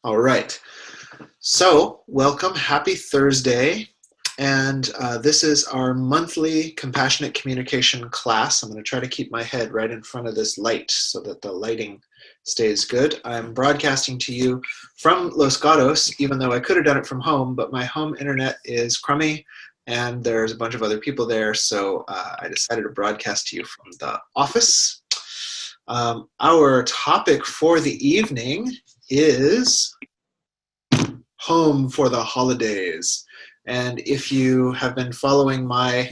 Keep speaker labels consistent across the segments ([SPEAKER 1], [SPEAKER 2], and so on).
[SPEAKER 1] All right. So, welcome. Happy Thursday. And this is our monthly compassionate communication class. I'm going to try to keep my head right in front of this light so that the lighting stays good. I'm broadcasting to you from Los Gatos, even though I could have done it from home, but my home internet is crummy and there's a bunch of other people there. So I decided to broadcast to you from the office. Our topic for the evening is home for the holidays. And if you have been following my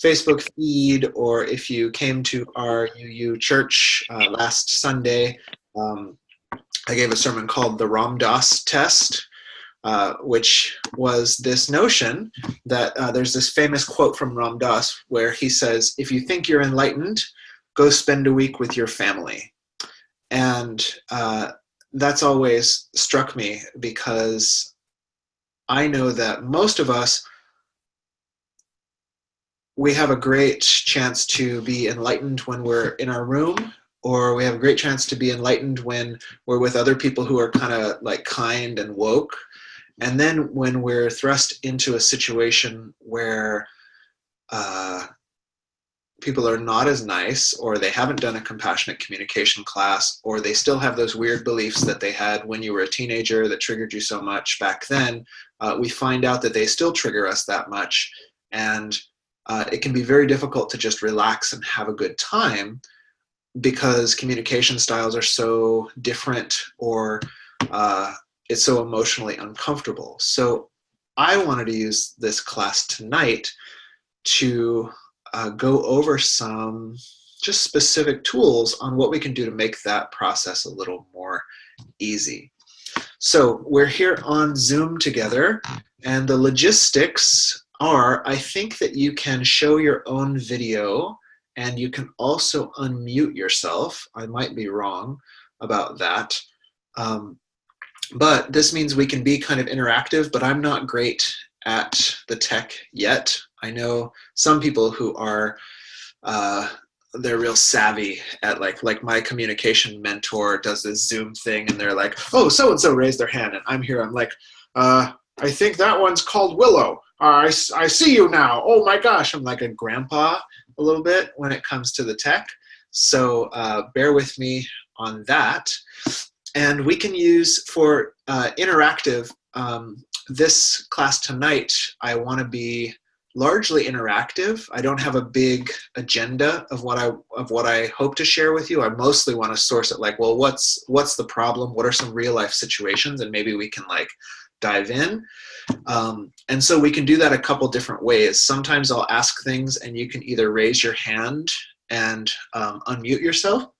[SPEAKER 1] Facebook feed, or if you came to our UU church last Sunday, I gave a sermon called the Ram Dass Test, which was this notion that there's this famous quote from Ram Dass where he says, if you think you're enlightened, go spend a week with your family. And that's always struck me because I know that most of us, we have a great chance to be enlightened when we're in our room, or we have a great chance to be enlightened when we're with other people who are kind of like kind and woke. And then when we're thrust into a situation where people are not as nice, or they haven't done a compassionate communication class, or they still have those weird beliefs that they had when you were a teenager that triggered you so much back then, we find out that they still trigger us that much. And it can be very difficult to just relax and have a good time because communication styles are so different, or it's so emotionally uncomfortable. So I wanted to use this class tonight to go over some just specific tools on what we can do to make that process a little more easy. So we're here on Zoom together, and the logistics are, I think that you can show your own video and you can also unmute yourself. I might be wrong about that. But this means we can be kind of interactive, but I'm not great at the tech yet. I know some people who are, they're real savvy at like my communication mentor does this Zoom thing and they're like, oh, so-and-so raised their hand. And I'm here, I'm like, I think that one's called Willow. I see you now. Oh my gosh. I'm like a grandpa a little bit when it comes to the tech. So bear with me on that. And we can use for interactive, this class tonight, I want to be largely interactive. I don't have a big agenda of what I hope to share with you. I mostly want to source it like, well, what's the problem? What are some real life situations? And maybe we can like dive in. And so we can do that a couple different ways. Sometimes I'll ask things and you can either raise your hand and unmute yourself,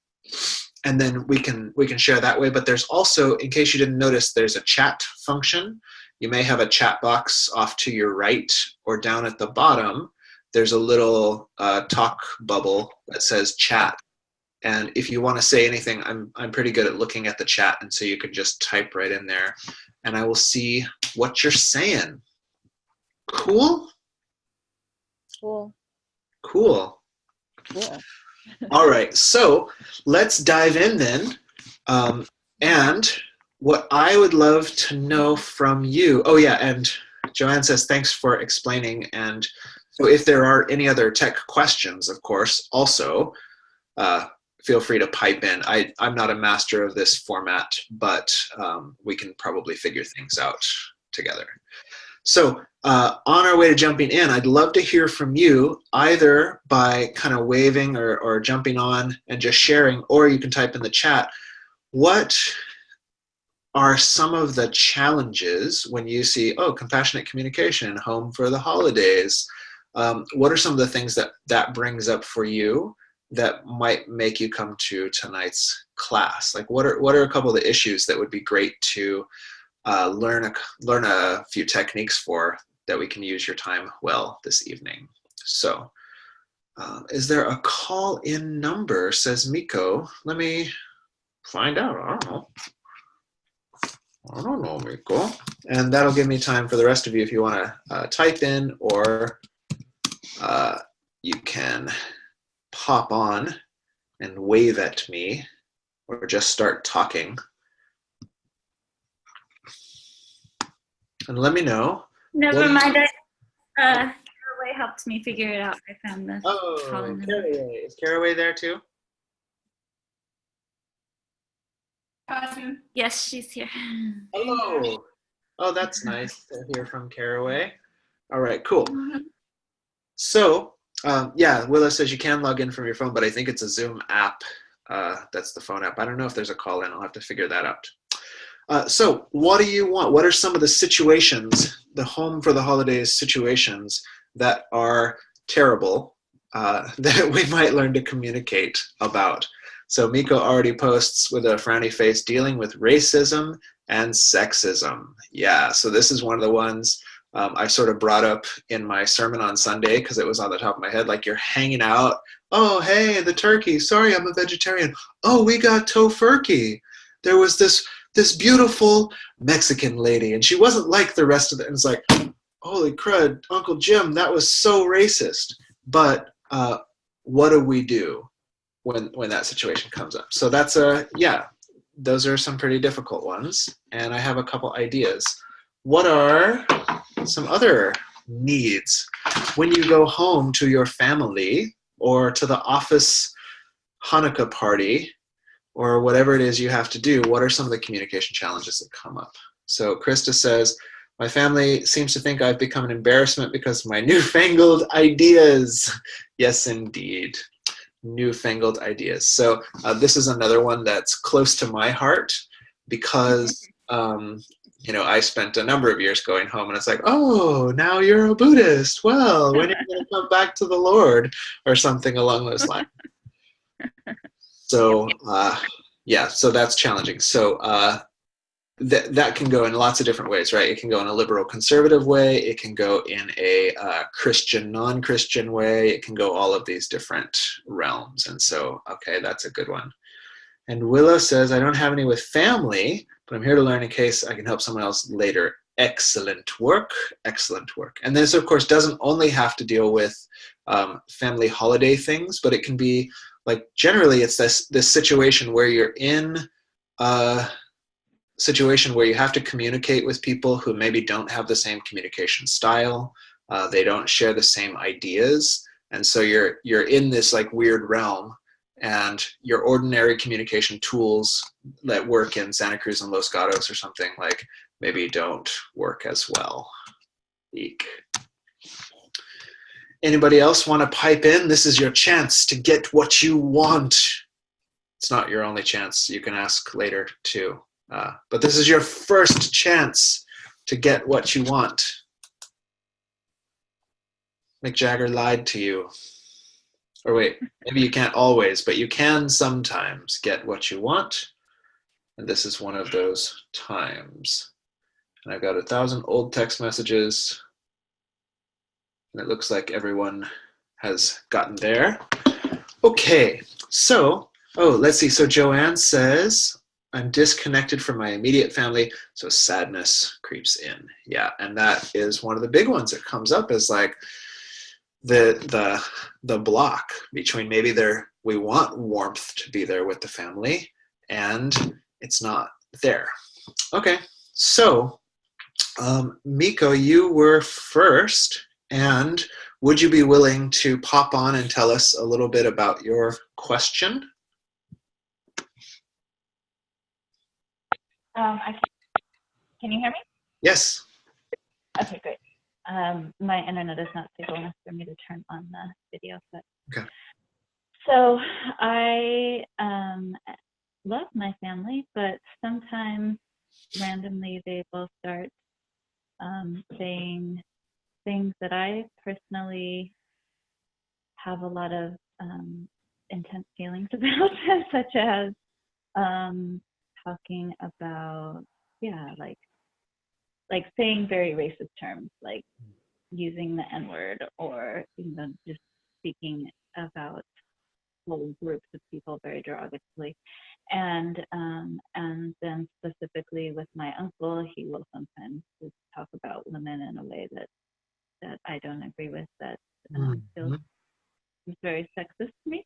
[SPEAKER 1] and then we can share that way. But there's also, in case you didn't notice, there's a chat function. You may have a chat box off to your right, or down at the bottom, there's a little talk bubble that says chat. And if you want to say anything, I'm pretty good at looking at the chat, and so you can just type right in there, and I will see what you're saying. Cool?
[SPEAKER 2] Cool.
[SPEAKER 1] Cool.
[SPEAKER 2] Yeah.
[SPEAKER 1] All right, so let's dive in then. And what I would love to know from you, oh yeah, and Joanne says, thanks for explaining. And so if there are any other tech questions, of course, also feel free to pipe in. I'm not a master of this format, but we can probably figure things out together. So on our way to jumping in, I'd love to hear from you, either by kind of waving or jumping on and just sharing, or you can type in the chat. What are some of the challenges when you see, oh, compassionate communication, home for the holidays? What are some of the things that brings up for you that might make you come to tonight's class? Like, what are a couple of the issues that would be great to learn a few techniques for, that we can use your time well this evening? So is there a call-in number, says Miko? Let me find out. I don't know, Miko. And that'll give me time for the rest of you if you want to type in, or you can pop on and wave at me, or just start talking. and let me know. What
[SPEAKER 3] Never
[SPEAKER 1] do you,
[SPEAKER 3] mind. Caraway helped me figure it out. I found the
[SPEAKER 1] oh,
[SPEAKER 3] calling number.
[SPEAKER 1] Caraway. Is Caraway there too?
[SPEAKER 3] Yes, she's here.
[SPEAKER 1] Hello. Oh, that's nice to hear from Caraway. All right, cool. So, yeah, Willa says you can log in from your phone, but I think it's a Zoom app. That's the phone app. I don't know if there's a call in. I'll have to figure that out. So, what do you want? What are some of the situations, the home for the holidays situations that are terrible that we might learn to communicate about? So, Miko already posts with a frowny face dealing with racism and sexism. Yeah, so this is one of the ones I sort of brought up in my sermon on Sunday because it was on the top of my head. Like, you're hanging out. Oh, hey, the turkey. Sorry, I'm a vegetarian. Oh, we got tofurkey. There was this beautiful Mexican lady, and she wasn't like the rest of it. And it's like, holy crud, Uncle Jim, that was so racist. But what do we do when that situation comes up? So that's yeah, those are some pretty difficult ones, and I have a couple ideas. What are some other needs when you go home to your family or to the office Hanukkah party? Or whatever it is you have to do, what are some of the communication challenges that come up? So Krista says, my family seems to think I've become an embarrassment because of my newfangled ideas. Yes, indeed. Newfangled ideas. So this is another one that's close to my heart because, I spent a number of years going home and it's like, oh, now you're a Buddhist. Well, when are you going to come back to the Lord? Or something along those lines. So yeah, so that's challenging. So that can go in lots of different ways, right? It can go in a liberal conservative way. It can go in a Christian non-Christian way. It can go all of these different realms. And so, okay, that's a good one. And Willow says, I don't have any with family, but I'm here to learn in case I can help someone else later. Excellent work, excellent work. And this, of course, doesn't only have to deal with family holiday things, but it can be like generally it's this situation where you're in a situation where you have to communicate with people who maybe don't have the same communication style. They don't share the same ideas. And so you're in this like weird realm, and your ordinary communication tools that work in Santa Cruz and Los Gatos or something like maybe don't work as well. Eek. Anybody else want to pipe in? This is your chance to get what you want. It's not your only chance. You can ask later too. But this is your first chance to get what you want. Mick Jagger lied to you. Or wait, maybe you can't always, but you can sometimes get what you want. And this is one of those times. And I've got 1,000 old text messages. And it looks like everyone has gotten there. Okay, so, let's see. So Joanne says, I'm disconnected from my immediate family, so sadness creeps in. Yeah, and that is one of the big ones that comes up is like the block between maybe we want warmth to be there with the family and it's not there. Okay, so Miko, you were first, and would you be willing to pop on and tell us a little bit about your question?
[SPEAKER 2] Can you hear me?
[SPEAKER 1] Yes.
[SPEAKER 2] Okay, great. My internet is not stable enough for me to turn on the video. But
[SPEAKER 1] Okay.
[SPEAKER 2] so I love my family, but sometimes randomly they will start saying things that I personally have a lot of intense feelings about, such as talking about, like saying very racist terms, like using the N-word, or just speaking about whole groups of people very derogatively. And then specifically with my uncle, he will sometimes just talk about women in a way that I don't agree with, that feels very sexist to me.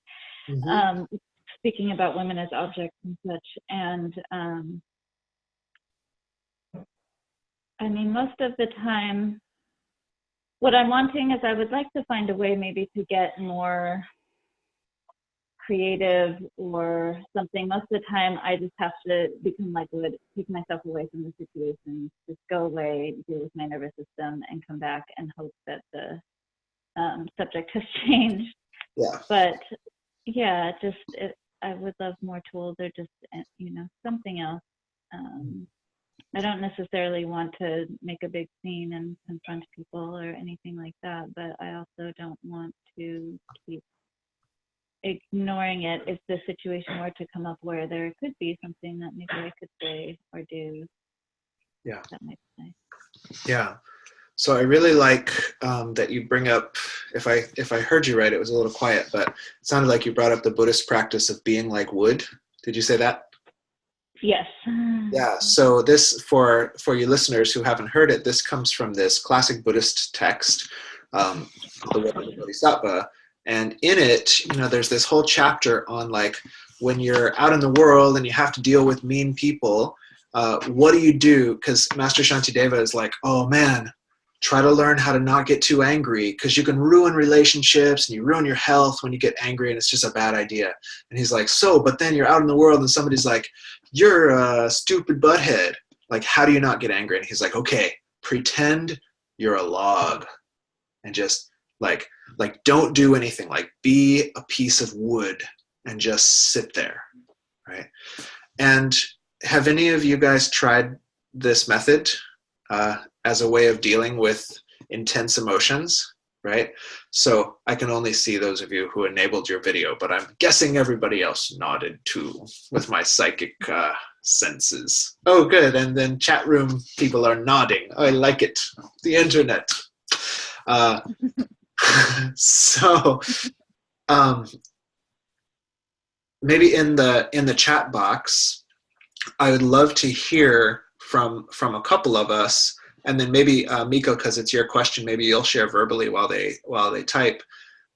[SPEAKER 2] Speaking about women as objects and such. And I mean, most of the time, what I'm wanting is I would like to find a way maybe to get more creative or something. Most of the time, I just have to become like wood, take myself away from the situation, just go away, deal with my nervous system, and come back and hope that the subject has changed.
[SPEAKER 1] Yeah.
[SPEAKER 2] But yeah, I would love more tools or just, something else. I don't necessarily want to make a big scene and confront people or anything like that, but I also don't want to keep ignoring it if the situation were to come up where there could be something that maybe I could say or do.
[SPEAKER 1] Yeah.
[SPEAKER 2] That might be nice.
[SPEAKER 1] Yeah. So I really like that you bring up, if I heard you right, it was a little quiet, but it sounded like you brought up the Buddhist practice of being like wood. Did you say that?
[SPEAKER 2] Yes.
[SPEAKER 1] Yeah. So this, for you listeners who haven't heard it, this comes from this classic Buddhist text, the Way of the Bodhisattva. And in it, there's this whole chapter on like when you're out in the world and you have to deal with mean people, what do you do? Because Master Shantideva is like, oh man, try to learn how to not get too angry because you can ruin relationships and you ruin your health when you get angry and it's just a bad idea. And he's like, but then you're out in the world and somebody's like, you're a stupid butthead. Like, how do you not get angry? And he's like, okay, pretend you're a log and just like don't do anything. Like, be a piece of wood and just sit there, right? And have any of you guys tried this method as a way of dealing with intense emotions, right? So I can only see those of you who enabled your video, but I'm guessing everybody else nodded too with my psychic senses. Oh, good. And then chat room people are nodding. I like it. The internet. So maybe in the chat box, I would love to hear from a couple of us, and then maybe Miko, because it's your question, maybe you'll share verbally while they type.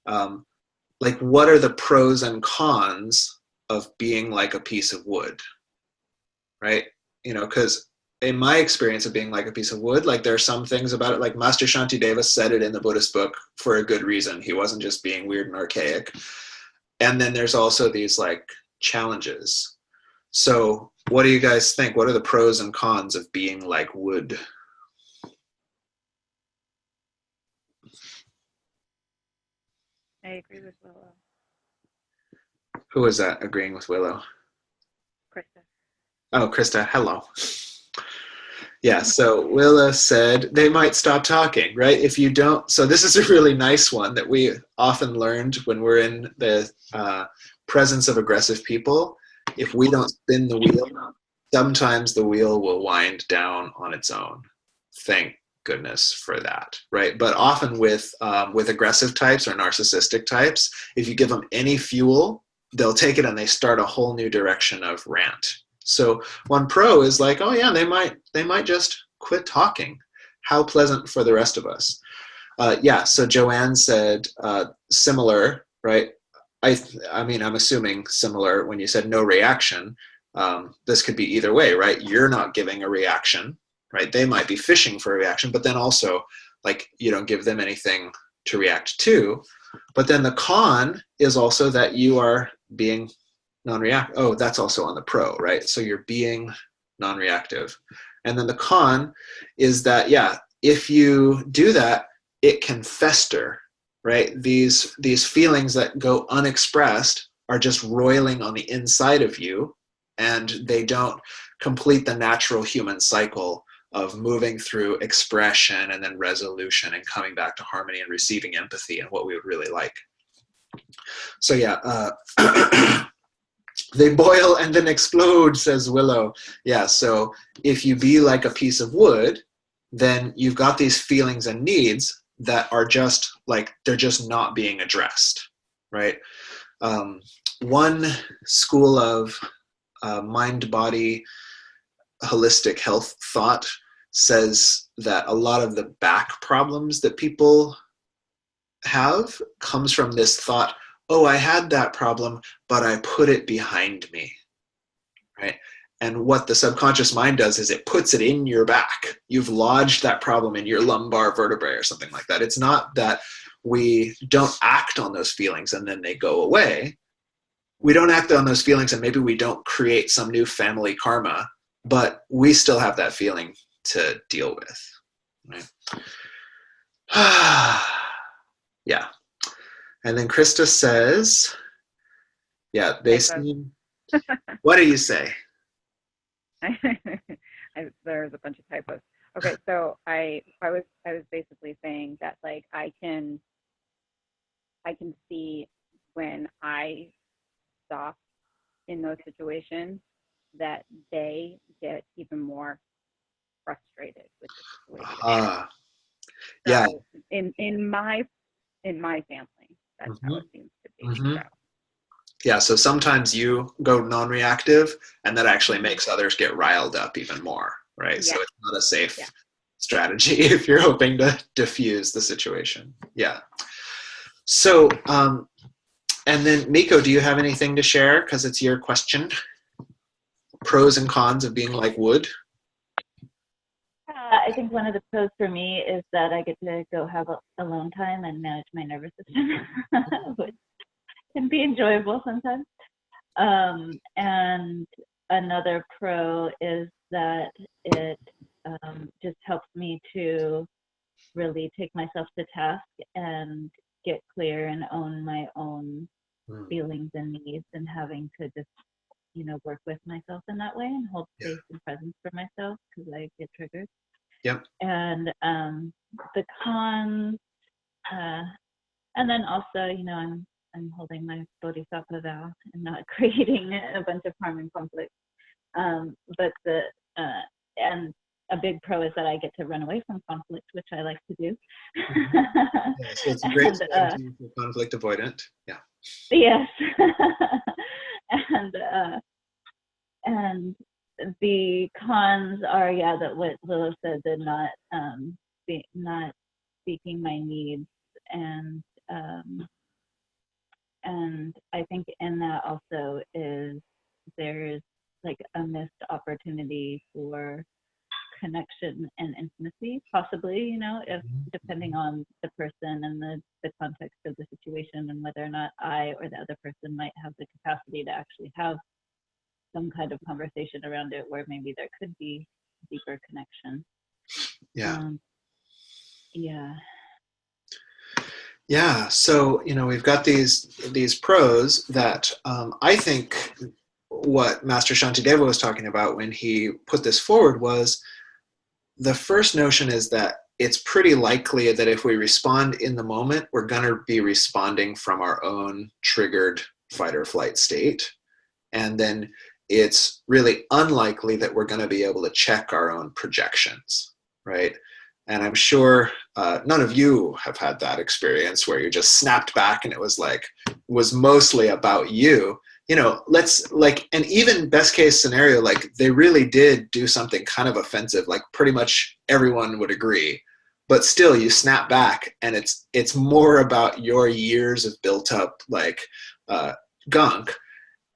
[SPEAKER 1] Like, what are the pros and cons of being like a piece of wood, right? Because in my experience of being like a piece of wood, like there are some things about it, like Master Shantideva said it in the Buddhist book for a good reason. He wasn't just being weird and archaic. And then there's also these like challenges. So what do you guys think? What are the pros and cons of being like wood?
[SPEAKER 2] I agree with Willow.
[SPEAKER 1] Who is that agreeing with Willow?
[SPEAKER 2] Krista.
[SPEAKER 1] Oh, Krista, hello. Yeah, so Willa said they might stop talking, right? If you don't, so this is a really nice one that we often learned when we're in the presence of aggressive people. If we don't spin the wheel, sometimes the wheel will wind down on its own. Thank goodness for that, right? But often with aggressive types or narcissistic types, if you give them any fuel, they'll take it and they start a whole new direction of rant. So one pro is like, oh yeah, they might just quit talking. How pleasant for the rest of us. Yeah, so Joanne said similar, right? I mean, I'm assuming similar when you said no reaction. This could be either way, right? You're not giving a reaction, right? They might be fishing for a reaction, but then also like you don't give them anything to react to. But then the con is also that you are being non-reactive. Oh, that's also on the pro, right? So you're being non-reactive. And then the con is that, yeah, if you do that, it can fester, right? These feelings that go unexpressed are just roiling on the inside of you, and they don't complete the natural human cycle of moving through expression and then resolution and coming back to harmony and receiving empathy and what we would really like. So yeah, they boil and then explode, says Willow. Yeah, so if you be like a piece of wood, then you've got these feelings and needs that are just like, they're just not being addressed, right? One school of mind-body holistic health thought says that a lot of the back problems that people have comes from this thought, oh, I had that problem, but I put it behind me, right? And what the subconscious mind does is it puts it in your back. You've lodged that problem in your lumbar vertebrae or something like that. It's not that we don't act on those feelings and then they go away. We don't act on those feelings and maybe we don't create some new family karma, but we still have that feeling to deal with. Right? Yeah. And then Krista says, yeah, they seem, what do you say?
[SPEAKER 4] There's a bunch of typos. Okay, so I was basically saying that like I can see when I stop in those situations that they get even more frustrated with the situation.
[SPEAKER 1] Yeah.
[SPEAKER 4] So in my family, that's how it seems to be.
[SPEAKER 1] Mm-hmm.
[SPEAKER 4] So.
[SPEAKER 1] Yeah, so sometimes you go non-reactive and that actually makes others get riled up even more, right? Yeah. So it's not a safe strategy if you're hoping to diffuse the situation. Yeah. So, and then Miko, do you have anything to share? Because it's your question. Pros and cons of being like wood?
[SPEAKER 2] I think one of the pros for me is that I get to go have alone time and manage my nervous system, which can be enjoyable sometimes. And another pro is that it just helps me to really take myself to task and get clear and own my own feelings and needs, and having to just, work with myself in that way and hold space and presence for myself because I get triggered.
[SPEAKER 1] Yep.
[SPEAKER 2] And the cons, and then also, I'm holding my bodhisattva vow and not creating a bunch of harm and conflict. But and a big pro is that I get to run away from conflict, which I like to do.
[SPEAKER 1] Yeah, so it's a great strategy for conflict avoidant. Yeah.
[SPEAKER 2] Yes. And the cons are, that what Lilo said, that not speaking my needs, and I think in that also is there's like a missed opportunity for connection and intimacy, possibly, if depending on the person and the context of the situation, and whether or not I or the other person might have the capacity to actually have some kind of conversation around it where maybe there could be deeper connection.
[SPEAKER 1] Yeah, so we've got these pros that I think what Master Shantideva was talking about when he put this forward was, the first notion is that it's pretty likely that if we respond in the moment, we're going to be responding from our own triggered fight or flight state. And then it's really unlikely that we're going to be able to check our own projections, right? And I'm sure none of you have had that experience where you just snapped back and it was mostly about you. And even best case scenario, like they really did do something kind of offensive, like pretty much everyone would agree, but still you snap back and it's more about your years of built up gunk.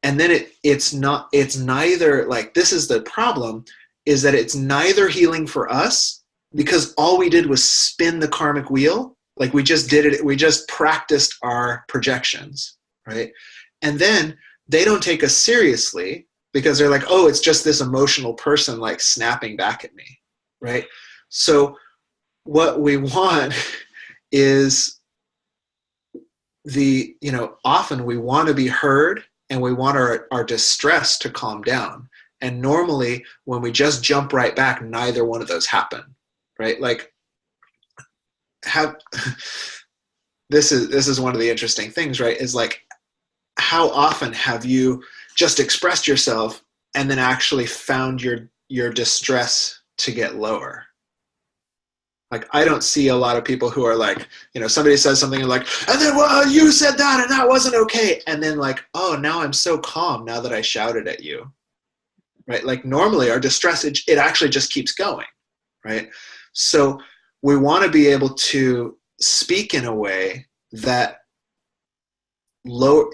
[SPEAKER 1] And then it's neither, like, this is the problem, is that it's neither healing for us, because all we did was spin the karmic wheel. Like we just did it. We just practiced our projections, right? And then they don't take us seriously because they're like, oh, it's just this emotional person like snapping back at me, right? So what we want is often we want to be heard and we want our distress to calm down. And normally when we just jump right back, neither one of those happen, right? Like this is one of the interesting things, right? Is like, how often have you just expressed yourself and then actually found your distress to get lower? Like, I don't see a lot of people who are like, somebody says something and like, and then, well, you said that and that wasn't okay. And then like, oh, now I'm so calm now that I shouted at you, right? Like normally our distress, it actually just keeps going, right? So we want to be able to speak in a way that low,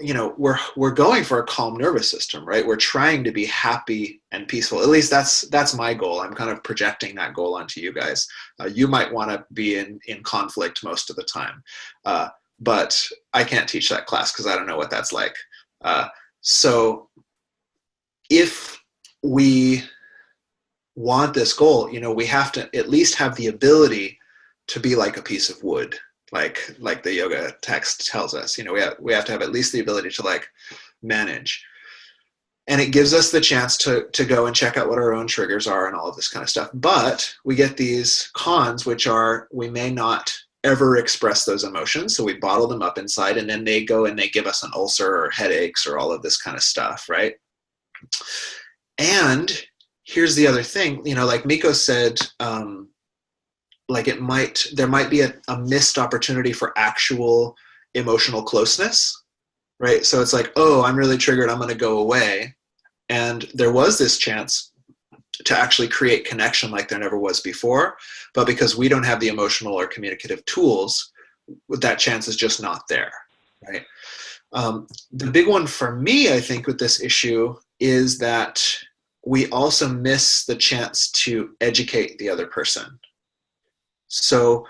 [SPEAKER 1] we're going for a calm nervous system, right? We're trying to be happy and peaceful. At least that's my goal. I'm kind of projecting that goal onto you guys. You might want to be in conflict most of the time, but I can't teach that class because I don't know what that's like. So if we want this goal, we have to at least have the ability to be like a piece of wood, like the yoga text tells us. We have to have at least the ability to like manage. And it gives us the chance to go and check out what our own triggers are and all of this kind of stuff. But we get these cons, which are we may not ever express those emotions. So we bottle them up inside, and then they go and they give us an ulcer or headaches or all of this kind of stuff, right? And here's the other thing, like Miko said, like there might be a missed opportunity for actual emotional closeness, right? So it's like, oh, I'm really triggered, I'm going to go away. And there was this chance to actually create connection like there never was before. But because we don't have the emotional or communicative tools, that chance is just not there, right? The big one for me, I think, with this issue is that we also miss the chance to educate the other person. So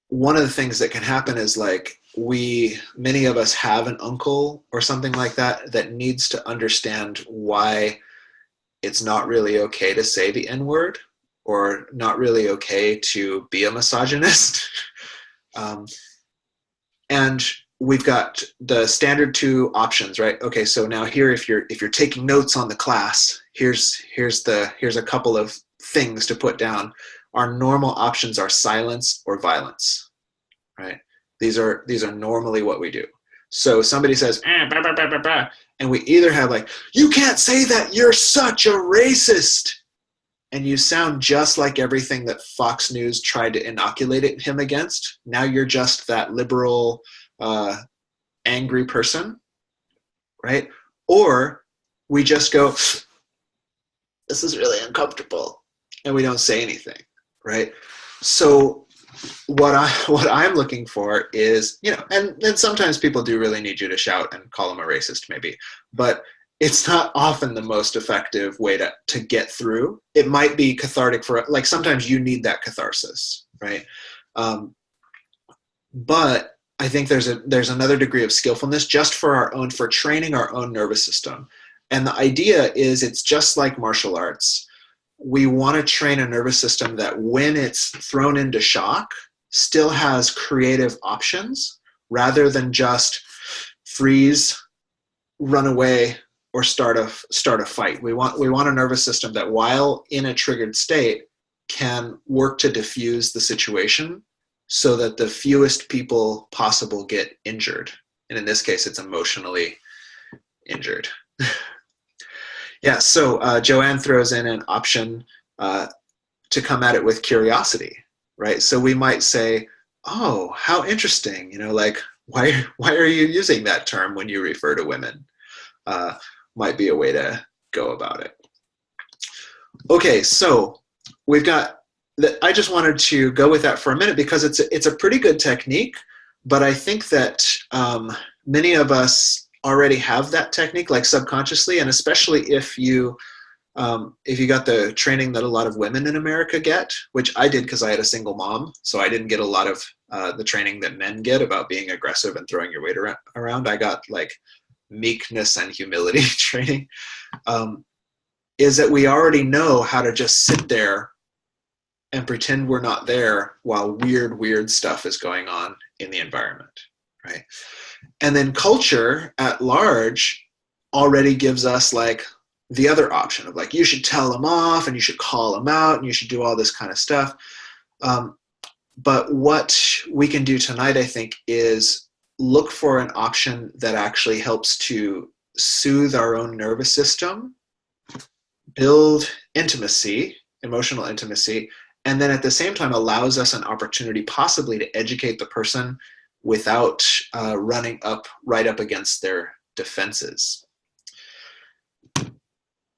[SPEAKER 1] one of the things that can happen is like many of us have an uncle or something like that needs to understand why it's not really okay to say the N-word or not really okay to be a misogynist. And we've got the standard 2 options, right? Okay, so now here, if you're taking notes on the class, here's a couple of things to put down. Our normal options are silence or violence, right? These are normally what we do. So somebody says, bah, bah, bah, bah, bah, and we either have like, you can't say that, you're such a racist, and you sound just like everything that Fox News tried to inoculate him against. Now you're just that liberal, angry person, right? Or we just go, this is really uncomfortable, and we don't say anything, right? So what I'm looking for is, and sometimes people do really need you to shout and call them a racist maybe, but it's not often the most effective way to get through. It might be cathartic for, like, sometimes you need that catharsis, right? But I think there's another degree of skillfulness just for training our own nervous system. And the idea is it's just like martial arts. We want to train a nervous system that when it's thrown into shock, still has creative options rather than just freeze, run away, or start a fight. We want a nervous system that while in a triggered state can work to diffuse the situation so that the fewest people possible get injured. And in this case, it's emotionally injured. Yeah, so Joanne throws in an option to come at it with curiosity, right? So we might say, oh, how interesting, like, why are you using that term when you refer to women? Might be a way to go about it. Okay, so we've got, I just wanted to go with that for a minute because it's a pretty good technique, but I think that many of us already have that technique, like subconsciously, and especially if you got the training that a lot of women in America get, which I did because I had a single mom, so I didn't get a lot of the training that men get about being aggressive and throwing your weight around. I got like meekness and humility training, is that we already know how to just sit there and pretend we're not there while weird stuff is going on in the environment, right? And then culture at large already gives us like the other option of like, you should tell them off and you should call them out and you should do all this kind of stuff. But what we can do tonight, I think, is look for an option that actually helps to soothe our own nervous system, build intimacy, emotional intimacy, and then at the same time allows us an opportunity possibly to educate the person without running right up against their defenses.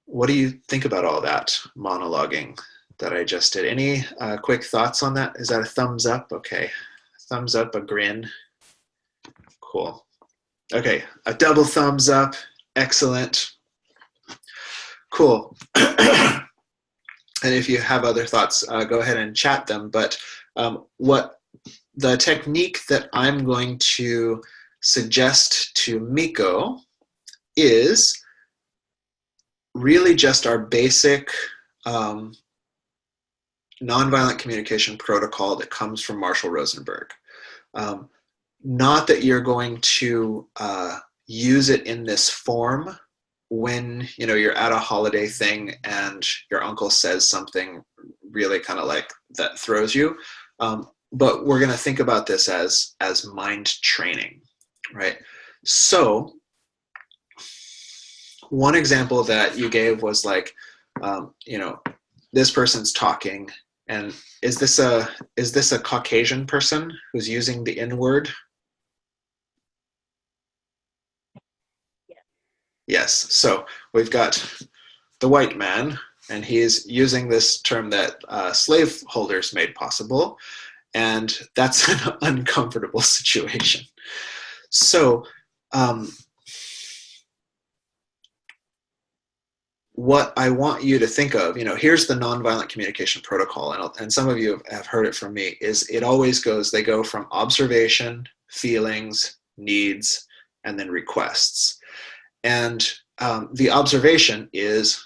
[SPEAKER 1] What do you think about all that monologuing that I just did? Any quick thoughts on that? Is that a thumbs up? Okay, thumbs up, a grin. Cool. Okay, a double thumbs up. Excellent. Cool. And if you have other thoughts, go ahead and chat them. But what the technique that I'm going to suggest to Miko is really just our basic nonviolent communication protocol that comes from Marshall Rosenberg. Not that you're going to use it in this form when you're at a holiday thing and your uncle says something really kind of like that throws you. But we're going to think about this as mind training, right? So one example that you gave was like, this person's talking, and is this a Caucasian person who's using the N word? Yes. So we've got the white man, and he's using this term that slaveholders made possible, and that's an uncomfortable situation. So what I want you to think of, here's the nonviolent communication protocol, and some of you have heard it from me, is it always goes, they go from observation, feelings, needs, and then requests. And the observation is,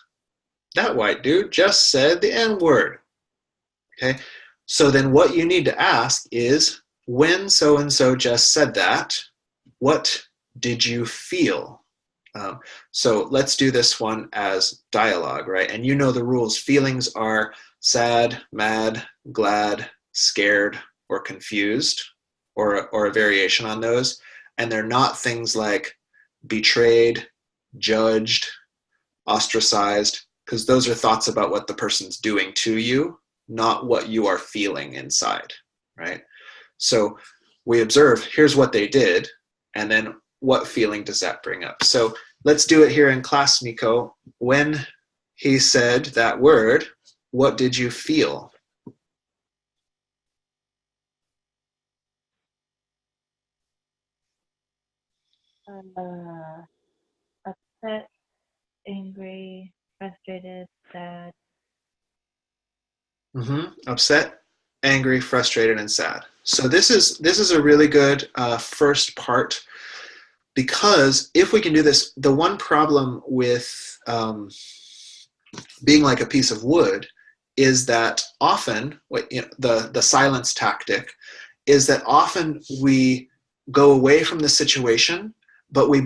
[SPEAKER 1] that white dude just said the N word. Okay, so then what you need to ask is, when so-and-so just said that, what did you feel? So let's do this one as dialogue, right? And you know the rules. Feelings are sad, mad, glad, scared, or confused, or a variation on those. And they're not things like betrayed, judged, ostracized, because those are thoughts about what the person's doing to you, not what you are feeling inside, right? So we observe, here's what they did, and then what feeling does that bring up? So let's do it here in class, Miko. When he said that word, what did you feel?
[SPEAKER 2] Upset, angry, frustrated, sad.
[SPEAKER 1] Upset, angry, frustrated, and sad. So this is a really good first part, because if we can do this, the one problem with being like a piece of wood is that often, the silence tactic is that often we go away from the situation, but we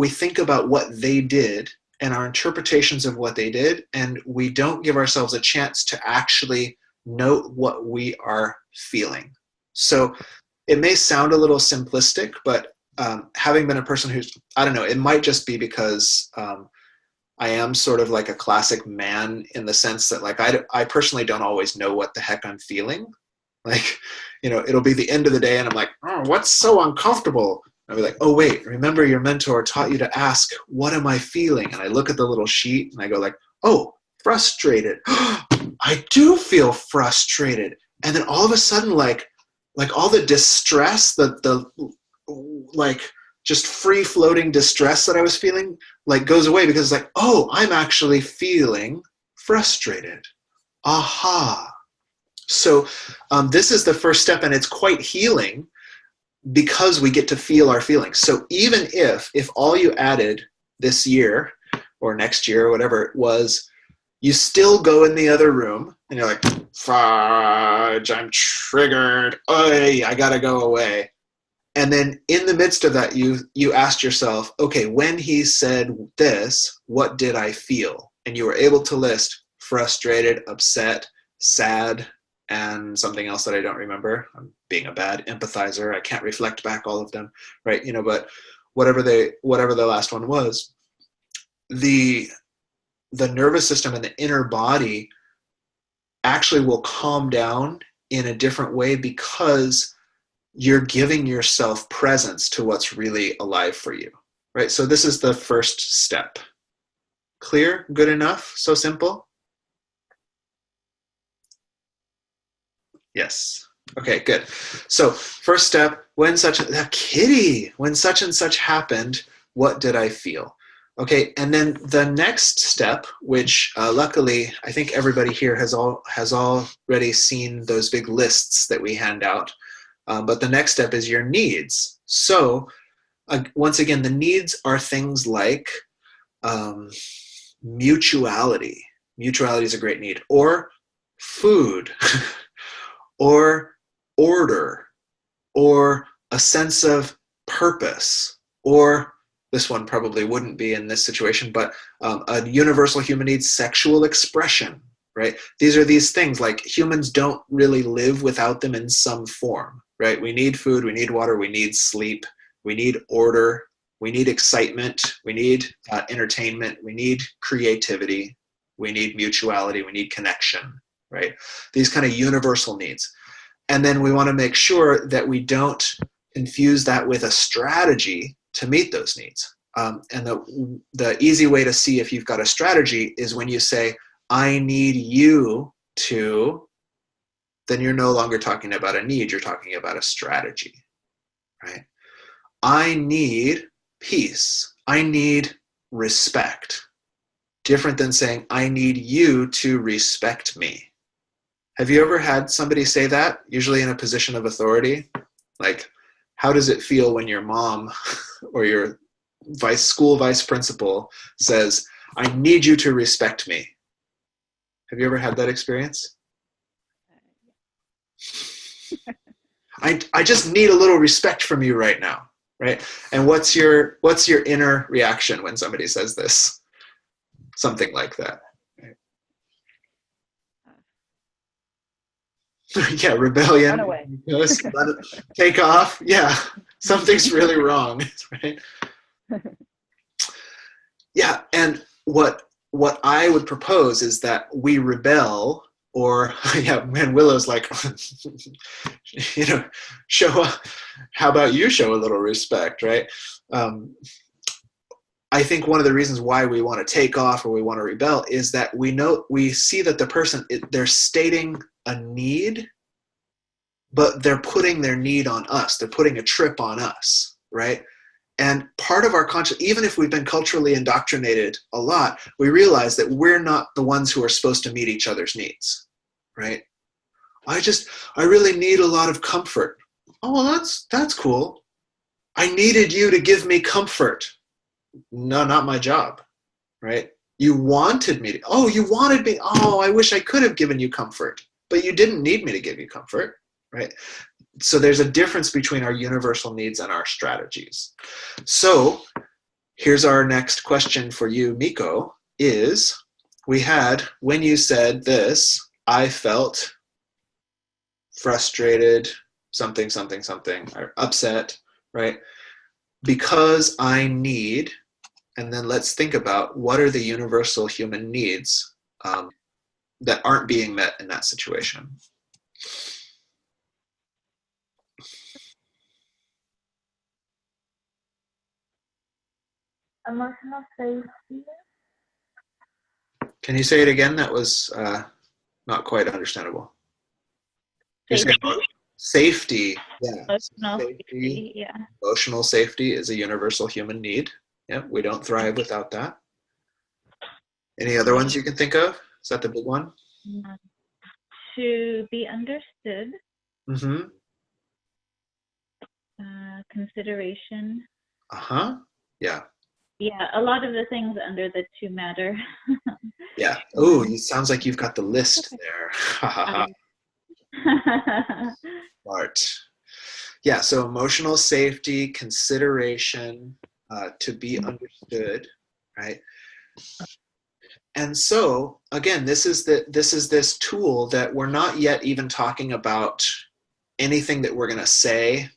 [SPEAKER 1] think about what they did and our interpretations of what they did, and we don't give ourselves a chance to actually note what we are feeling. So it may sound a little simplistic, but having been a person who's, I don't know, it might just be because I am sort of like a classic man in the sense that like I personally don't always know what the heck I'm feeling. Like, it'll be the end of the day and I'm like, oh, what's so uncomfortable? I'll be like, oh wait, remember your mentor taught you to ask, what am I feeling? And I look at the little sheet and I go like, oh, frustrated. I do feel frustrated. And then all of a sudden, like all the distress, the like just free floating distress that I was feeling, like goes away, because it's like, oh, I'm actually feeling frustrated. Aha. So this is the first step, and it's quite healing because we get to feel our feelings. So even if all you added this year or next year or whatever it was, you still go in the other room and you're like, fudge, I'm triggered. Oy, I gotta go away. And then in the midst of that, you asked yourself, okay, when he said this, what did I feel? And you were able to list frustrated, upset, sad, and something else that I don't remember. I'm being a bad empathizer. I can't reflect back all of them, right? But whatever the last one was, the nervous system and the inner body actually will calm down in a different way because you're giving yourself presence to what's really alive for you, right? So this is the first step. Clear? Good enough? So simple? Yes. Okay, good. So first step, when such a kitty, when such and such happened, what did I feel? Okay, and then the next step, which luckily I think everybody here has already seen those big lists that we hand out. But the next step is your needs. So once again, the needs are things like mutuality. Mutuality is a great need, or food, or order, or a sense of purpose, or this one probably wouldn't be in this situation, but a universal human need, sexual expression, right? These are these things, like humans don't really live without them in some form, right? We need food, we need water, we need sleep, we need order, we need excitement, we need entertainment, we need creativity, we need mutuality, we need connection, right? These kind of universal needs. And then we want to make sure that we don't confuse that with a strategy to meet those needs. And the easy way to see if you've got a strategy is when you say, I need you to, then you're no longer talking about a need, you're talking about a strategy, right? I need peace. I need respect. Different than saying, I need you to respect me. Have you ever had somebody say that, usually in a position of authority? Like, how does it feel when your mom or your school vice principal says, I need you to respect me? Have you ever had that experience? I just need a little respect from you right now, right? And what's your inner reaction when somebody says this? Something like that. Yeah, rebellion.
[SPEAKER 4] Run away.
[SPEAKER 1] Take off. Yeah, something's really wrong, right? Yeah, and what I would propose is that we rebel, or yeah, man, Willow's like, show up. How about you show a little respect, right? I think one of the reasons why we want to take off or we want to rebel is that we see that the person, they're stating a need, but they're putting their need on us. They're putting a trip on us, right? And part of our conscious, even if we've been culturally indoctrinated a lot, we realize that we're not the ones who are supposed to meet each other's needs, right? I really need a lot of comfort. Oh, well, that's cool. I needed you to give me comfort. No, not my job, right? You wanted me to, you wanted me. Oh, I wish I could have given you comfort, but you didn't need me to give you comfort, right? So there's a difference between our universal needs and our strategies. So here's our next question for you, Miko, is when you said this, I felt frustrated, something, or upset, right? Because I need, and then let's think about what are the universal human needs that aren't being met in that situation.
[SPEAKER 2] Emotional safety.
[SPEAKER 1] Can you say it again? That was not quite understandable. Safety. Yeah.
[SPEAKER 2] Emotional safety. Yeah.
[SPEAKER 1] Emotional safety is a universal human need. Yeah, we don't thrive without that. Any other ones you can think of? Is that the big one?
[SPEAKER 2] To be understood.
[SPEAKER 1] Mm-hmm.
[SPEAKER 2] Consideration.
[SPEAKER 1] Uh-huh. Yeah.
[SPEAKER 2] Yeah, a lot of the things under the to matter.
[SPEAKER 1] Yeah. Oh, it sounds like you've got the list there. Smart. Yeah, so emotional safety, consideration, to be understood, right? And so, again, this is this tool that we're not yet even talking about anything that we're going to say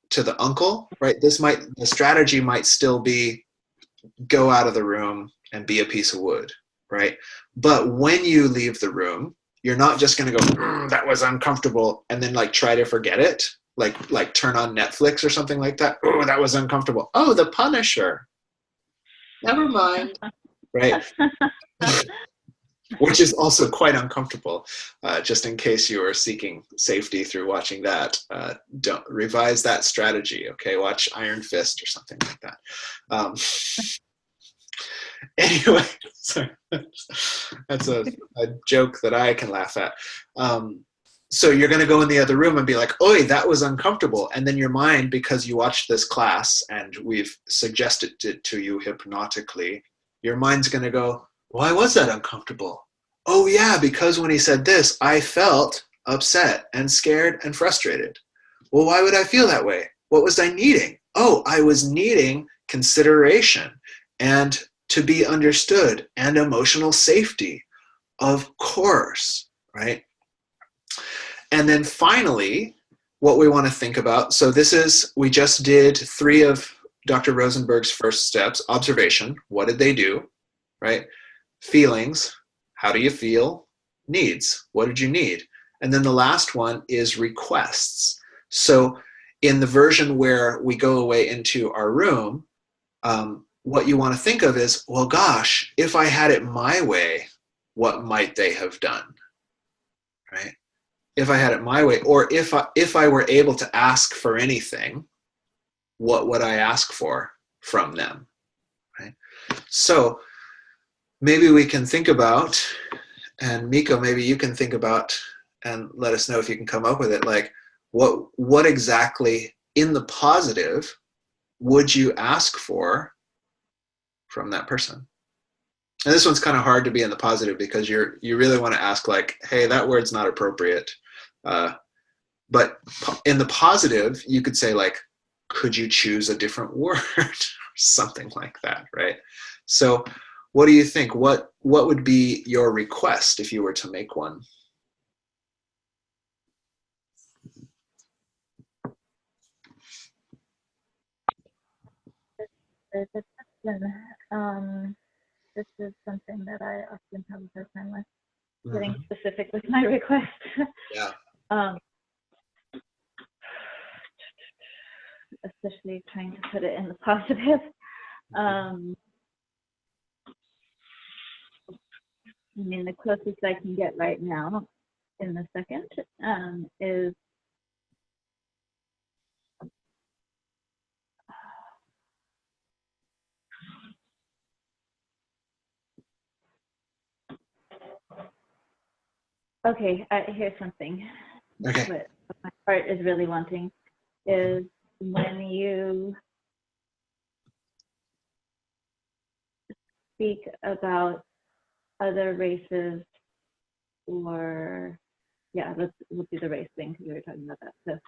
[SPEAKER 1] to the uncle, right? The strategy might still be go out of the room and be a piece of wood, right? But when you leave the room, you're not just going to go, that was uncomfortable, and then like try to forget it, like turn on Netflix or something like that. Oh, that was uncomfortable. Oh, The Punisher. Never mind, right? which is also quite uncomfortable. Just in case you are seeking safety through watching that, don't revise that strategy. Okay, watch Iron Fist or something like that. Anyway, sorry, that's a joke that I can laugh at. So you're going to go in the other room and be like, "Oi, that was uncomfortable," and then your mind, because you watched this class and we've suggested it to you hypnotically, your mind's going to go, "Why was that uncomfortable? Oh yeah, because when he said this, I felt upset and scared and frustrated. Well, why would I feel that way? What was I needing? Oh, I was needing consideration and to be understood and emotional safety. Of course, right?" And then finally, what we want to think about, so we just did 3 of Dr. Rosenberg's first steps. Observation, what did they do, right? Feelings, how do you feel? Needs, what did you need? And then the last one is requests. So in the version where we go away into our room, what you want to think of is, well, gosh, if I had it my way, what might they have done, right? If I had it my way, or if I were able to ask for anything, what would I ask for from them, right? So maybe we can think about, and Miko, maybe you can think about and let us know if you can come up with it, like what exactly in the positive would you ask for from that person? And this one's kind of hard to be in the positive because you really want to ask like, hey, that word's not appropriate. But in the positive, you could say like, could you choose a different word? Or something like that, right? So what do you think? What would be your request if you were to make one?
[SPEAKER 2] There's a question. This is something that I often have a hard time with, getting specific with my request.
[SPEAKER 1] Yeah.
[SPEAKER 2] Especially trying to put it in the positive. I mean, the closest I can get right now in the second is okay. Here's something.
[SPEAKER 1] Okay.
[SPEAKER 2] What my heart is really wanting is when you speak about other races, or we'll do the race thing because we were talking about that. So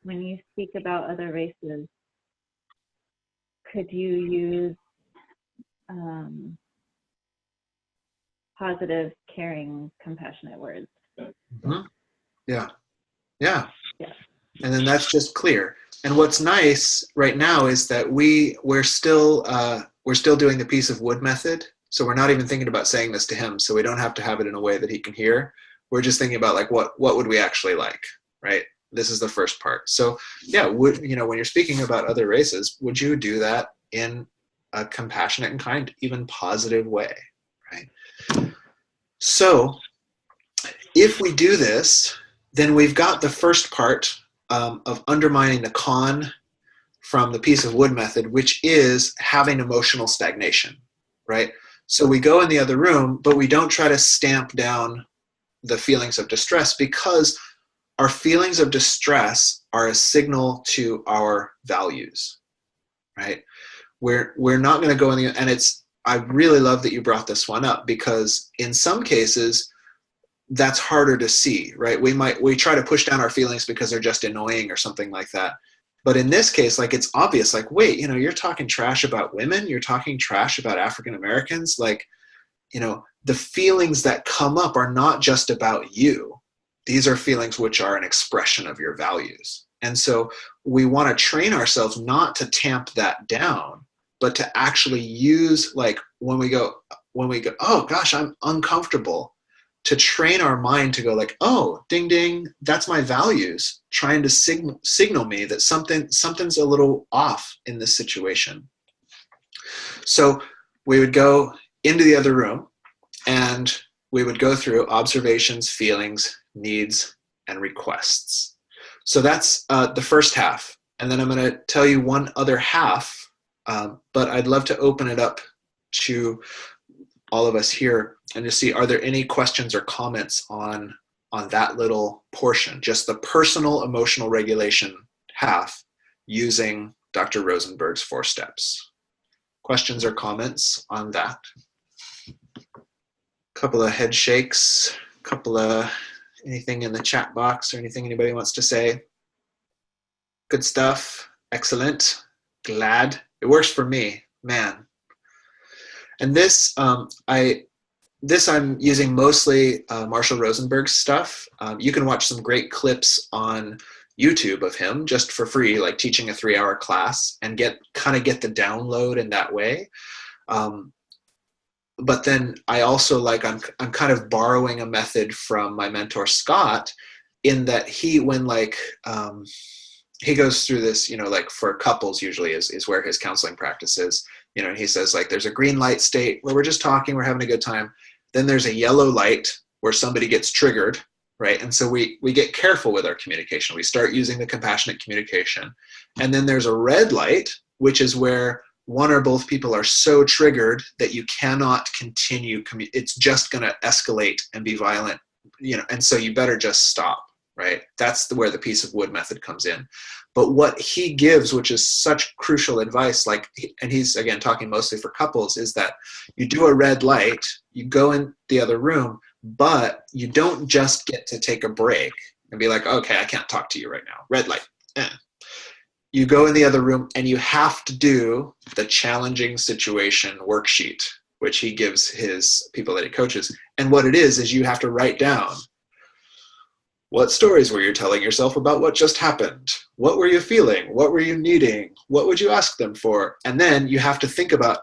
[SPEAKER 2] when you speak about other races, could you use positive, caring, compassionate words?
[SPEAKER 1] Mm-hmm. Yeah. And then that's just clear. And what's nice right now is that we're still doing the piece of wood method. So we're not even thinking about saying this to him. So we don't have to have it in a way that he can hear. We're just thinking about like what would we actually like, right? This is the first part. So yeah, when you're speaking about other races, would you do that in a compassionate and kind, even positive way, right? So if we do this, then we've got the first part of undermining the con from the piece of wood method, which is having emotional stagnation, right? So we go in the other room, but we don't try to stamp down the feelings of distress because our feelings of distress are a signal to our values, right? We're not going to go in the, and I really love that you brought this one up because in some cases, that's harder to see, right? We try to push down our feelings because they're just annoying or something like that. But in this case, like it's obvious, like, wait, you're talking trash about women, you're talking trash about African Americans, like, the feelings that come up are not just about you. These are feelings which are an expression of your values. And so we want to train ourselves not to tamp that down, but to actually use, like when we go, oh gosh, I'm uncomfortable, to train our mind to go like, oh, ding, ding, that's my values trying to signal me that something's a little off in this situation. So we would go into the other room and we would go through observations, feelings, needs, and requests. So that's the first half. And then I'm going to tell you one other half, but I'd love to open it up to all of us here and to see, are there any questions or comments on that little portion, just the personal emotional regulation half using Dr. Rosenberg's 4 steps? Questions or comments on that? Couple of head shakes, couple of anything in the chat box or anything anybody wants to say. Good stuff. Excellent. Glad. It works for me, man. And this, I'm using mostly Marshall Rosenberg's stuff. You can watch some great clips on YouTube of him just for free, like teaching a 3-hour class, and kind of get the download in that way. But then I also I'm kind of borrowing a method from my mentor Scott, in that he goes through this, like for couples usually is where his counseling practice is, and he says like there's a green light state where we're just talking, we're having a good time. Then there's a yellow light where somebody gets triggered, right? And so we get careful with our communication. We start using the compassionate communication. And then there's a red light, which is where one or both people are so triggered that you cannot continue. It's just going to escalate and be violent, and so you better just stop, right? That's where the piece of wood method comes in. But what he gives, which is such crucial advice, and he's again talking mostly for couples, is that you do a red light, you go in the other room, but you don't just get to take a break and be like, okay, I can't talk to you right now. Red light. You go in the other room and you have to do the challenging situation worksheet, which he gives his people that he coaches. And what it is you have to write down, what stories were you telling yourself about what just happened? What were you feeling? What were you needing? What would you ask them for? And then you have to think about,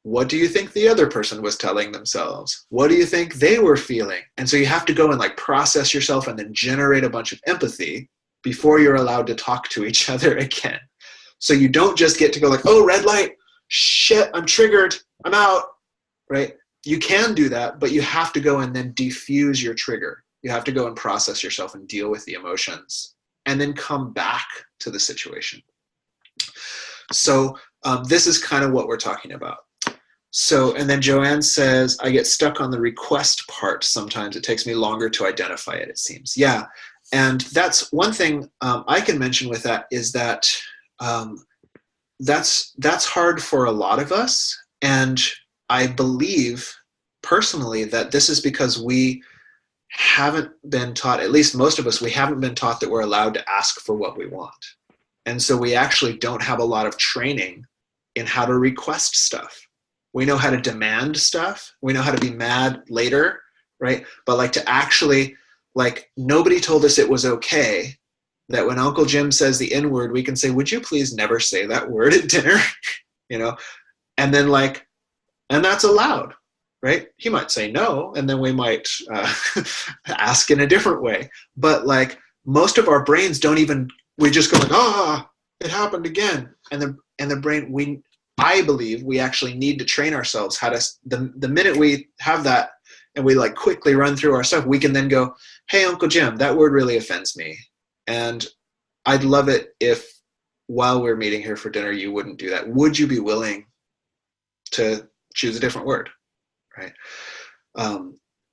[SPEAKER 1] what do you think the other person was telling themselves? What do you think they were feeling? And so you have to go and process yourself and then generate a bunch of empathy before you're allowed to talk to each other again. So you don't just get to go oh, red light, shit, I'm triggered, I'm out, right? You can do that, but you have to go and then defuse your trigger. You have to go and process yourself and deal with the emotions and then come back to the situation. So this is kind of what we're talking about. So, and then Joanne says, I get stuck on the request part sometimes. It takes me longer to identify it, it seems. Yeah. And that's one thing I can mention with that, is that that's hard for a lot of us. And I believe personally that this is because we haven't been taught, at least most of us, we haven't been taught that we're allowed to ask for what we want. And so we actually don't have a lot of training in how to request stuff. We know how to demand stuff. We know how to be mad later, right? But to actually, nobody told us it was okay that when Uncle Jim says the N-word, we can say, would you please never say that word at dinner? And then and that's allowed, right? He might say no, and then we might ask in a different way. But most of our brains don't even, we just go it happened again. And the brain, I believe we actually need to train ourselves how to, the minute we have that and we quickly run through our stuff, we can then go, hey, Uncle Jim, that word really offends me. And I'd love it if while we're meeting here for dinner, you wouldn't do that. Would you be willing to choose a different word, right?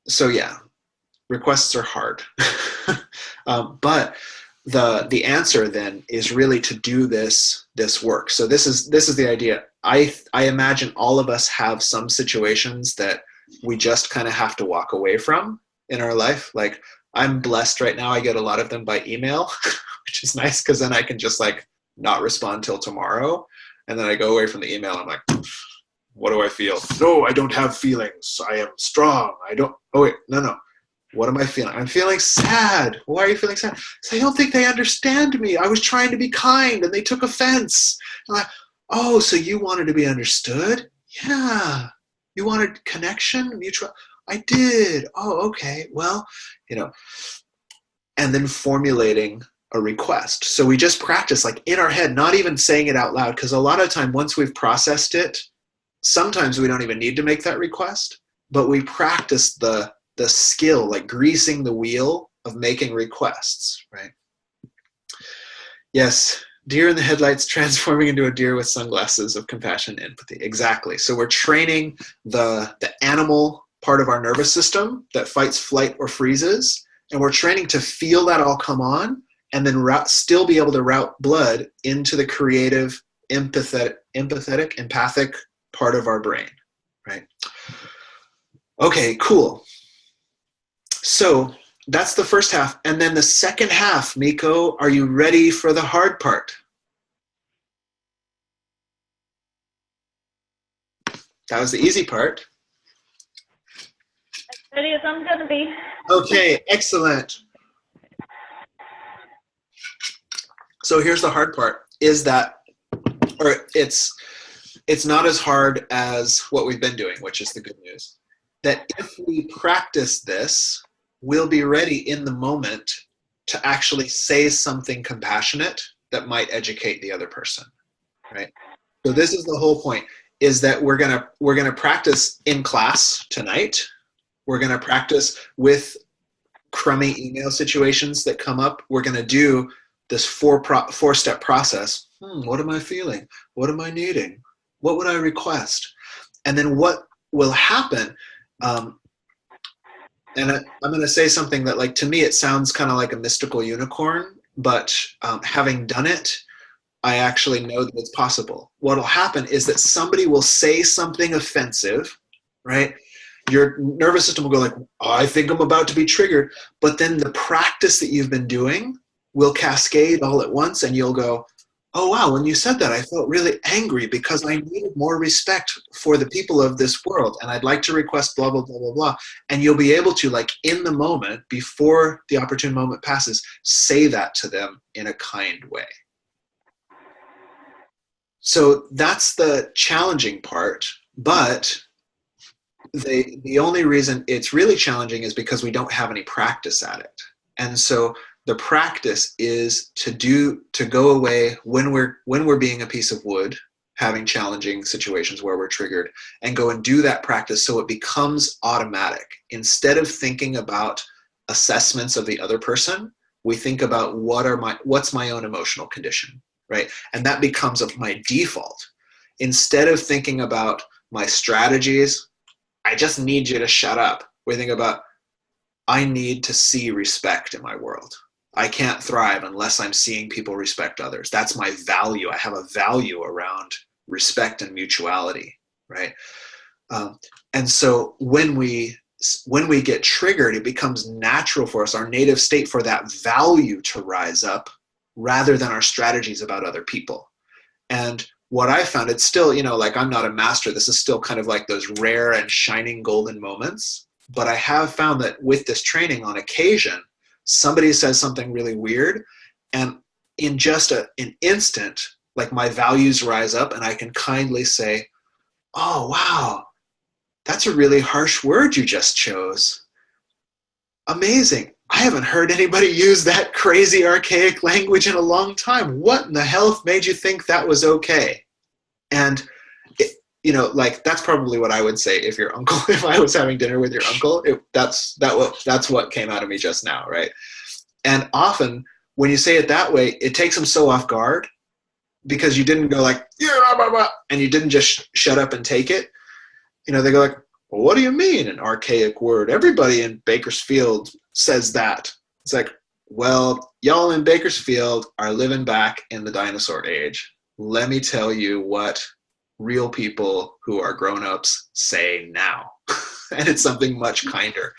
[SPEAKER 1] So yeah, requests are hard. But the answer then is really to do this work. So this is the idea. I imagine all of us have some situations that we just kind of have to walk away from in our life. I'm blessed right now. I get a lot of them by email, which is nice because then I can just not respond till tomorrow. And then I go away from the email. I'm like, what do I feel? No, I don't have feelings. I am strong. Oh wait, no. What am I feeling? I'm feeling sad. Why are you feeling sad? So I don't think they understand me. I was trying to be kind and they took offense. Oh, so you wanted to be understood? Yeah. You wanted connection, mutual. I did. Oh, okay. Well, and then formulating a request. So we just practice in our head, not even saying it out loud. Because a lot of time, once we've processed it, sometimes we don't even need to make that request, but we practice the the skill, like greasing the wheel of making requests, right? Yes, deer in the headlights transforming into a deer with sunglasses of compassion and empathy. Exactly. So we're training the animal part of our nervous system that fights, flight, or freezes, and we're training to feel that all come on and then still be able to route blood into the creative, empathic part of our brain, right? Okay, cool. So that's the first half. And then the second half, Miko, are you ready for the hard part? That was the easy part.
[SPEAKER 2] As ready as I'm gonna be.
[SPEAKER 1] Okay, excellent. So here's the hard part, is that, or it's not as hard as what we've been doing, which is the good news. That if we practice this, we'll be ready in the moment to actually say something compassionate that might educate the other person, right? So this is the whole point, is that we're gonna practice in class tonight. We're gonna practice with crummy email situations that come up. We're gonna do this four-step process. What am I feeling? What am I needing? What would I request? And then what will happen, and I'm going to say something that, like, to me, it sounds kind of like a mystical unicorn, but having done it, I actually know that it's possible. What will happen is that somebody will say something offensive, right? Your nervous system will go like, oh, I think I'm about to be triggered. But then the practice that you've been doing will cascade all at once, and you'll go, oh, wow, when you said that, I felt really angry because I needed more respect for the people of this world, and I'd like to request blah, blah, blah, blah, blah. And you'll be able to, like, in the moment, before the opportune moment passes, say that to them in a kind way. So that's the challenging part, but the only reason it's really challenging is because we don't have any practice at it. And so the practice is to go away when we're being a piece of wood, having challenging situations where we're triggered, and go and do that practice so it becomes automatic. Instead of thinking about assessments of the other person, we think about what's my own emotional condition, right? And that becomes my default. Instead of thinking about my strategies, I just need you to shut up. We think about, I need to see respect in my world. I can't thrive unless I'm seeing people respect others. That's my value. I have a value around respect and mutuality, right? And so when we get triggered, it becomes natural for us, our native state, for that value to rise up rather than our strategies about other people. And what I found, it's still, like, I'm not a master. This is still kind of like those rare and shining golden moments. But I have found that with this training, on occasion, somebody says something really weird, and in just an instant, like, my values rise up, and I can kindly say, oh, wow, that's a really harsh word you just chose. Amazing. I haven't heard anybody use that crazy archaic language in a long time. What in the hell made you think that was okay? And like, that's probably what I would say if I was having dinner with your uncle, that's what came out of me just now, right? And often when you say it that way, it takes them so off guard, because you didn't go like, yeah, blah, blah, blah, and you didn't just shut up and take it. They go like, well, what do you mean an archaic word? Everybody in Bakersfield says that. It's like, well, y'all in Bakersfield are living back in the dinosaur age. Let me tell you what real people who are grown-ups say now. And it's something much kinder.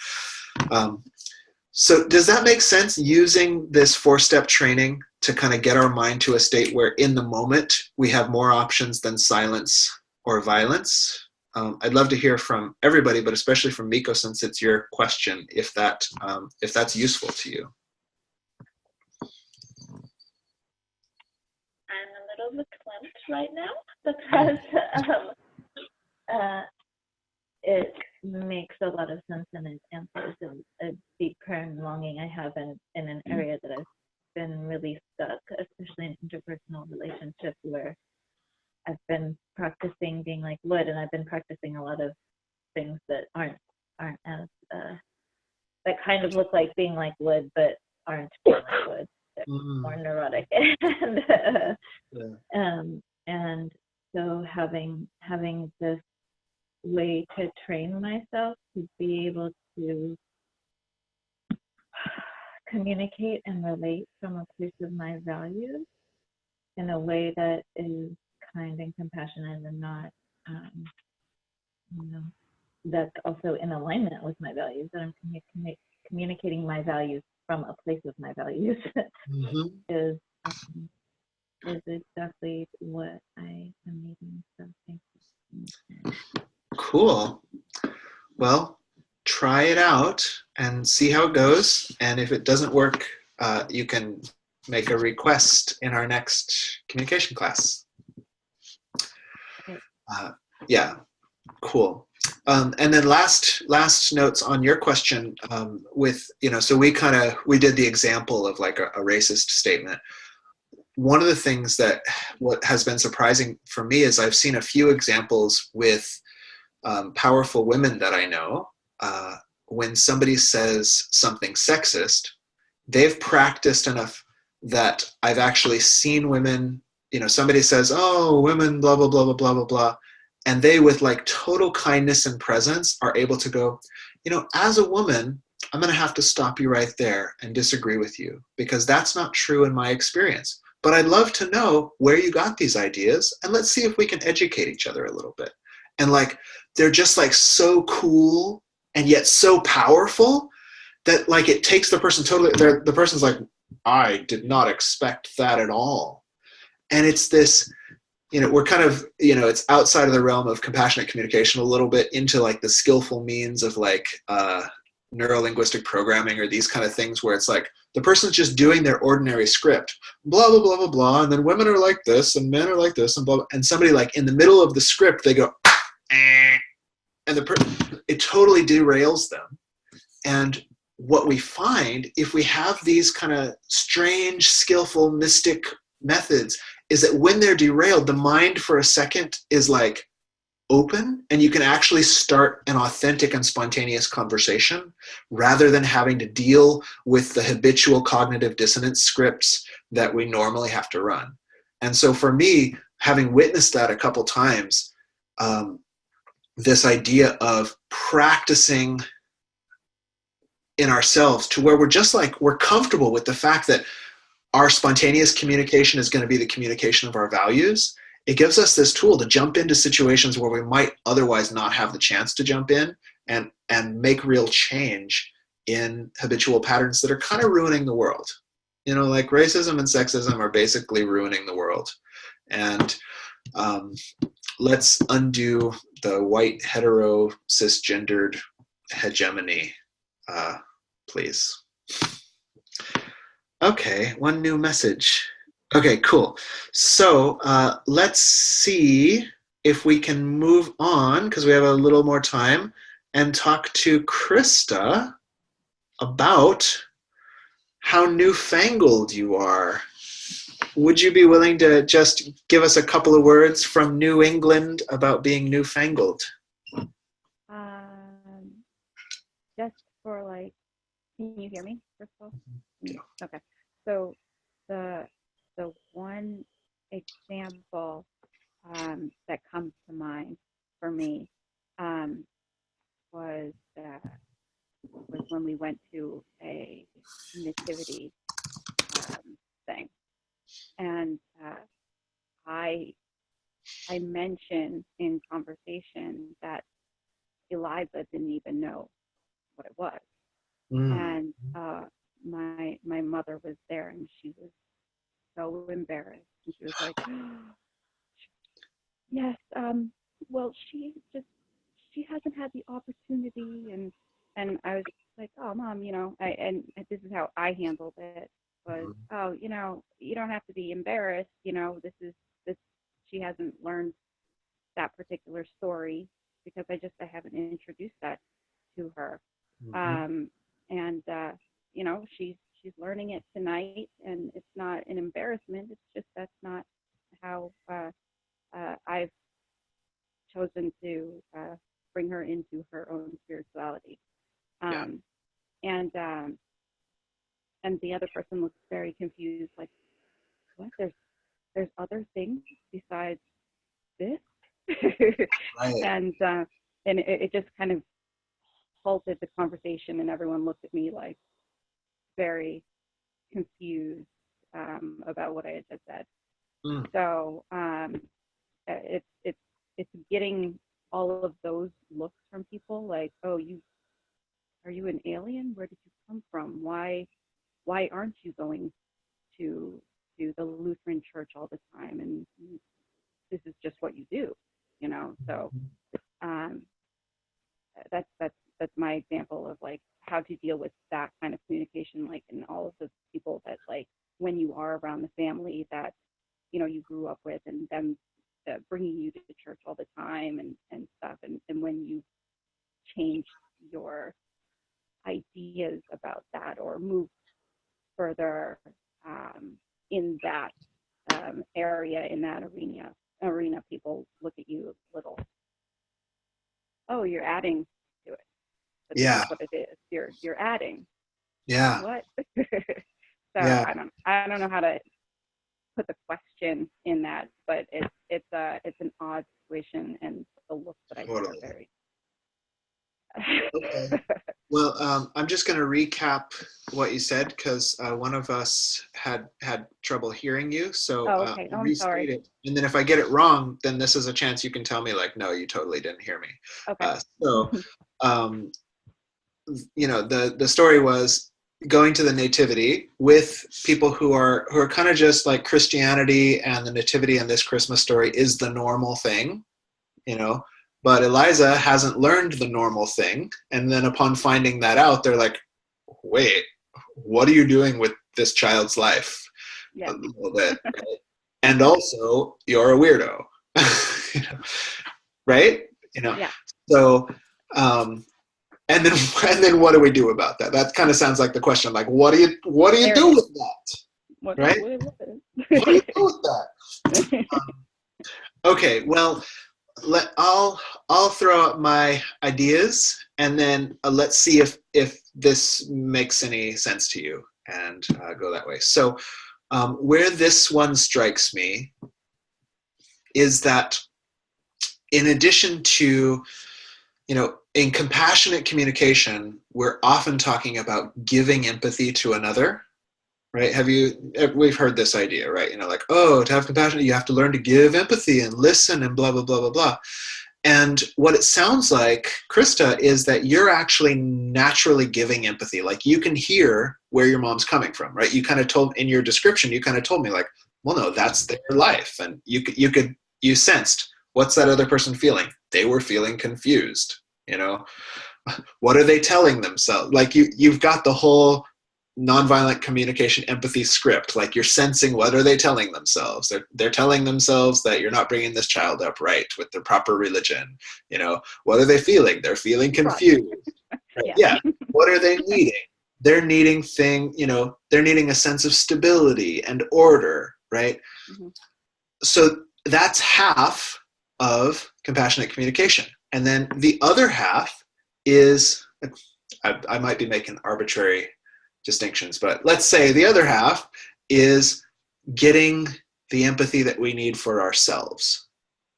[SPEAKER 1] So does that make sense, using this 4-step training to kind of get our mind to a state where in the moment we have more options than silence or violence? I'd love to hear from everybody, but especially from Miko, since it's your question, if that's useful to you.
[SPEAKER 2] I'm a little bit clamped right now because it makes a lot of sense, and it answers a deep current longing I have in an area that I've been really stuck, especially in interpersonal relationships, where I've been practicing being like wood, and I've been practicing a lot of things that aren't as that kind of look like being like wood, but aren't being like wood. They're more neurotic.
[SPEAKER 1] Yeah.
[SPEAKER 2] And so having this way to train myself to be able to communicate and relate from a place of my values in a way that is kind and compassionate and not, you know, that's also in alignment with my values, that I'm communicating my values from a place of my values is exactly what I am needing. So thank you.
[SPEAKER 1] Cool. Well, try it out and see how it goes. And if it doesn't work, you can make a request in our next communication class. Yeah, cool. And then last notes on your question with, so we did the example of like a racist statement. One of the things that what has been surprising for me is I've seen a few examples with powerful women that I know. When somebody says something sexist, they've practiced enough that I've actually seen women, somebody says, oh, women, blah, blah, blah, blah, blah, blah, blah. And they, with like total kindness and presence, are able to go, as a woman, I'm going to have to stop you right there and disagree with you because that's not true in my experience. But I'd love to know where you got these ideas, and let's see if we can educate each other a little bit. And like, they're just like so cool and yet so powerful that like it takes the person totally, the person's like, I did not expect that at all. And it's this, we're kind of, it's outside of the realm of compassionate communication a little bit into like the skillful means of like neuro-linguistic programming or these kind of things where it's like the person's just doing their ordinary script, blah, blah, blah, blah, blah. And then women are like this and men are like this and blah, blah. And somebody like in the middle of the script, they go, and it totally derails them. And what we find if we have these kind of strange, skillful, mystic methods is that when they're derailed, the mind for a second is like open and you can actually start an authentic and spontaneous conversation rather than having to deal with the habitual cognitive dissonance scripts that we normally have to run. And so for me, having witnessed that a couple times, this idea of practicing in ourselves to where we're just like, we're comfortable with the fact that our spontaneous communication is going to be the communication of our values. It gives us this tool to jump into situations where we might otherwise not have the chance to jump in and make real change in habitual patterns that are kind of ruining the world. Like racism and sexism are basically ruining the world. And let's undo the white, hetero, cisgendered hegemony, please. Okay, one new message. Okay, cool. So let's see if we can move on, because we have a little more time, and talk to Krista about how newfangled you are. Would you be willing to just give us a couple of words from New England about being newfangled?
[SPEAKER 4] Just for like, can you hear me, first of all?
[SPEAKER 1] Yeah.
[SPEAKER 4] Okay. So the one example that comes to mind for me was when we went to a nativity thing, and I mentioned in conversation that Eliza didn't even know what it was. And my mother was there, and she was so embarrassed. And she was like, yes, well, she hasn't had the opportunity. And I was like, oh, Mom, and this is how I handled it was, oh, you don't have to be embarrassed. This, she hasn't learned that particular story because I haven't introduced that to her. She's learning it tonight, and it's not an embarrassment. It's just that's not how I've chosen to bring her into her own spirituality. and the other person looks very confused, like, what? There's other things besides this,
[SPEAKER 1] Right.
[SPEAKER 4] and it just kind of halted the conversation, and everyone looked at me like very confused about what I had just said.
[SPEAKER 1] Mm.
[SPEAKER 4] So it's getting all of those looks from people, like, oh, are you an alien? Where did you come from? Why aren't you going to the Lutheran church all the time? And this is just what you do, you know? So um, that's my example of like how to deal with that kind of communication, like, and all of the people that, like, when you are around the family that, you know, you grew up with, and them bringing you to the church all the time and stuff, and when you change your ideas about that or move further in that area, in that arena, people look at you a little, oh, you're adding to it, but this
[SPEAKER 1] Yeah.
[SPEAKER 4] is what it is. You're adding.
[SPEAKER 1] Yeah.
[SPEAKER 4] What? So
[SPEAKER 1] Yeah.
[SPEAKER 4] I don't know how to put the question in that, but it's an odd situation, and the looks that I get are
[SPEAKER 1] Totally.
[SPEAKER 4] very.
[SPEAKER 1] Okay. Well, I'm just going to recap what you said because one of us had trouble hearing you. So
[SPEAKER 4] Oh, okay.
[SPEAKER 1] I'll
[SPEAKER 4] I'm
[SPEAKER 1] restate
[SPEAKER 4] sorry.
[SPEAKER 1] it. And then if I get it wrong, then this is a chance you can tell me, like, no, you totally didn't hear me.
[SPEAKER 4] Okay.
[SPEAKER 1] So, um, you know, the story was going to the nativity with people who are kind of just like Christianity, and the nativity in this Christmas story is the normal thing, you know. But Eliza hasn't learned the normal thing. And then upon finding that out, they're like, wait, what are you doing with this child's life?
[SPEAKER 4] Yeah.
[SPEAKER 1] A little bit. Right? And also, you're a weirdo. You know, right? You know.
[SPEAKER 4] Yeah.
[SPEAKER 1] So, and then what do we do about that? That kind of sounds like the question. Like, what do you
[SPEAKER 4] There
[SPEAKER 1] do
[SPEAKER 4] it is.
[SPEAKER 1] with that?
[SPEAKER 4] What
[SPEAKER 1] Right?
[SPEAKER 4] what
[SPEAKER 1] What do you do with that? Okay, well, I'll throw out my ideas, and then let's see if this makes any sense to you, and go that way. So where this one strikes me is that in addition to, you know, in compassionate communication, we're often talking about giving empathy to another. Right? We've heard this idea, right? You know, like, oh, to have compassion, you have to learn to give empathy and listen and blah, blah, blah, blah, blah. And what it sounds like, Krista, is that you're actually naturally giving empathy. Like, you can hear where your mom's coming from, right? You kind of told, in your description, you kind of told me, like, well, no, that's their life. And you sensed, what's that other person feeling? They were feeling confused, you know? What are they telling themselves? Like, you've got the whole nonviolent communication empathy script. Like, you're sensing, what are they telling themselves? They're telling themselves that you're not bringing this child up right with the proper religion. You know, what are they feeling? They're feeling confused. Right? Yeah. What are they needing? They're needing they're needing a sense of stability and order, right? Mm-hmm. So that's half of compassionate communication. And then the other half is, I might be making arbitrary distinctions, but let's say the other half is getting the empathy that we need for ourselves,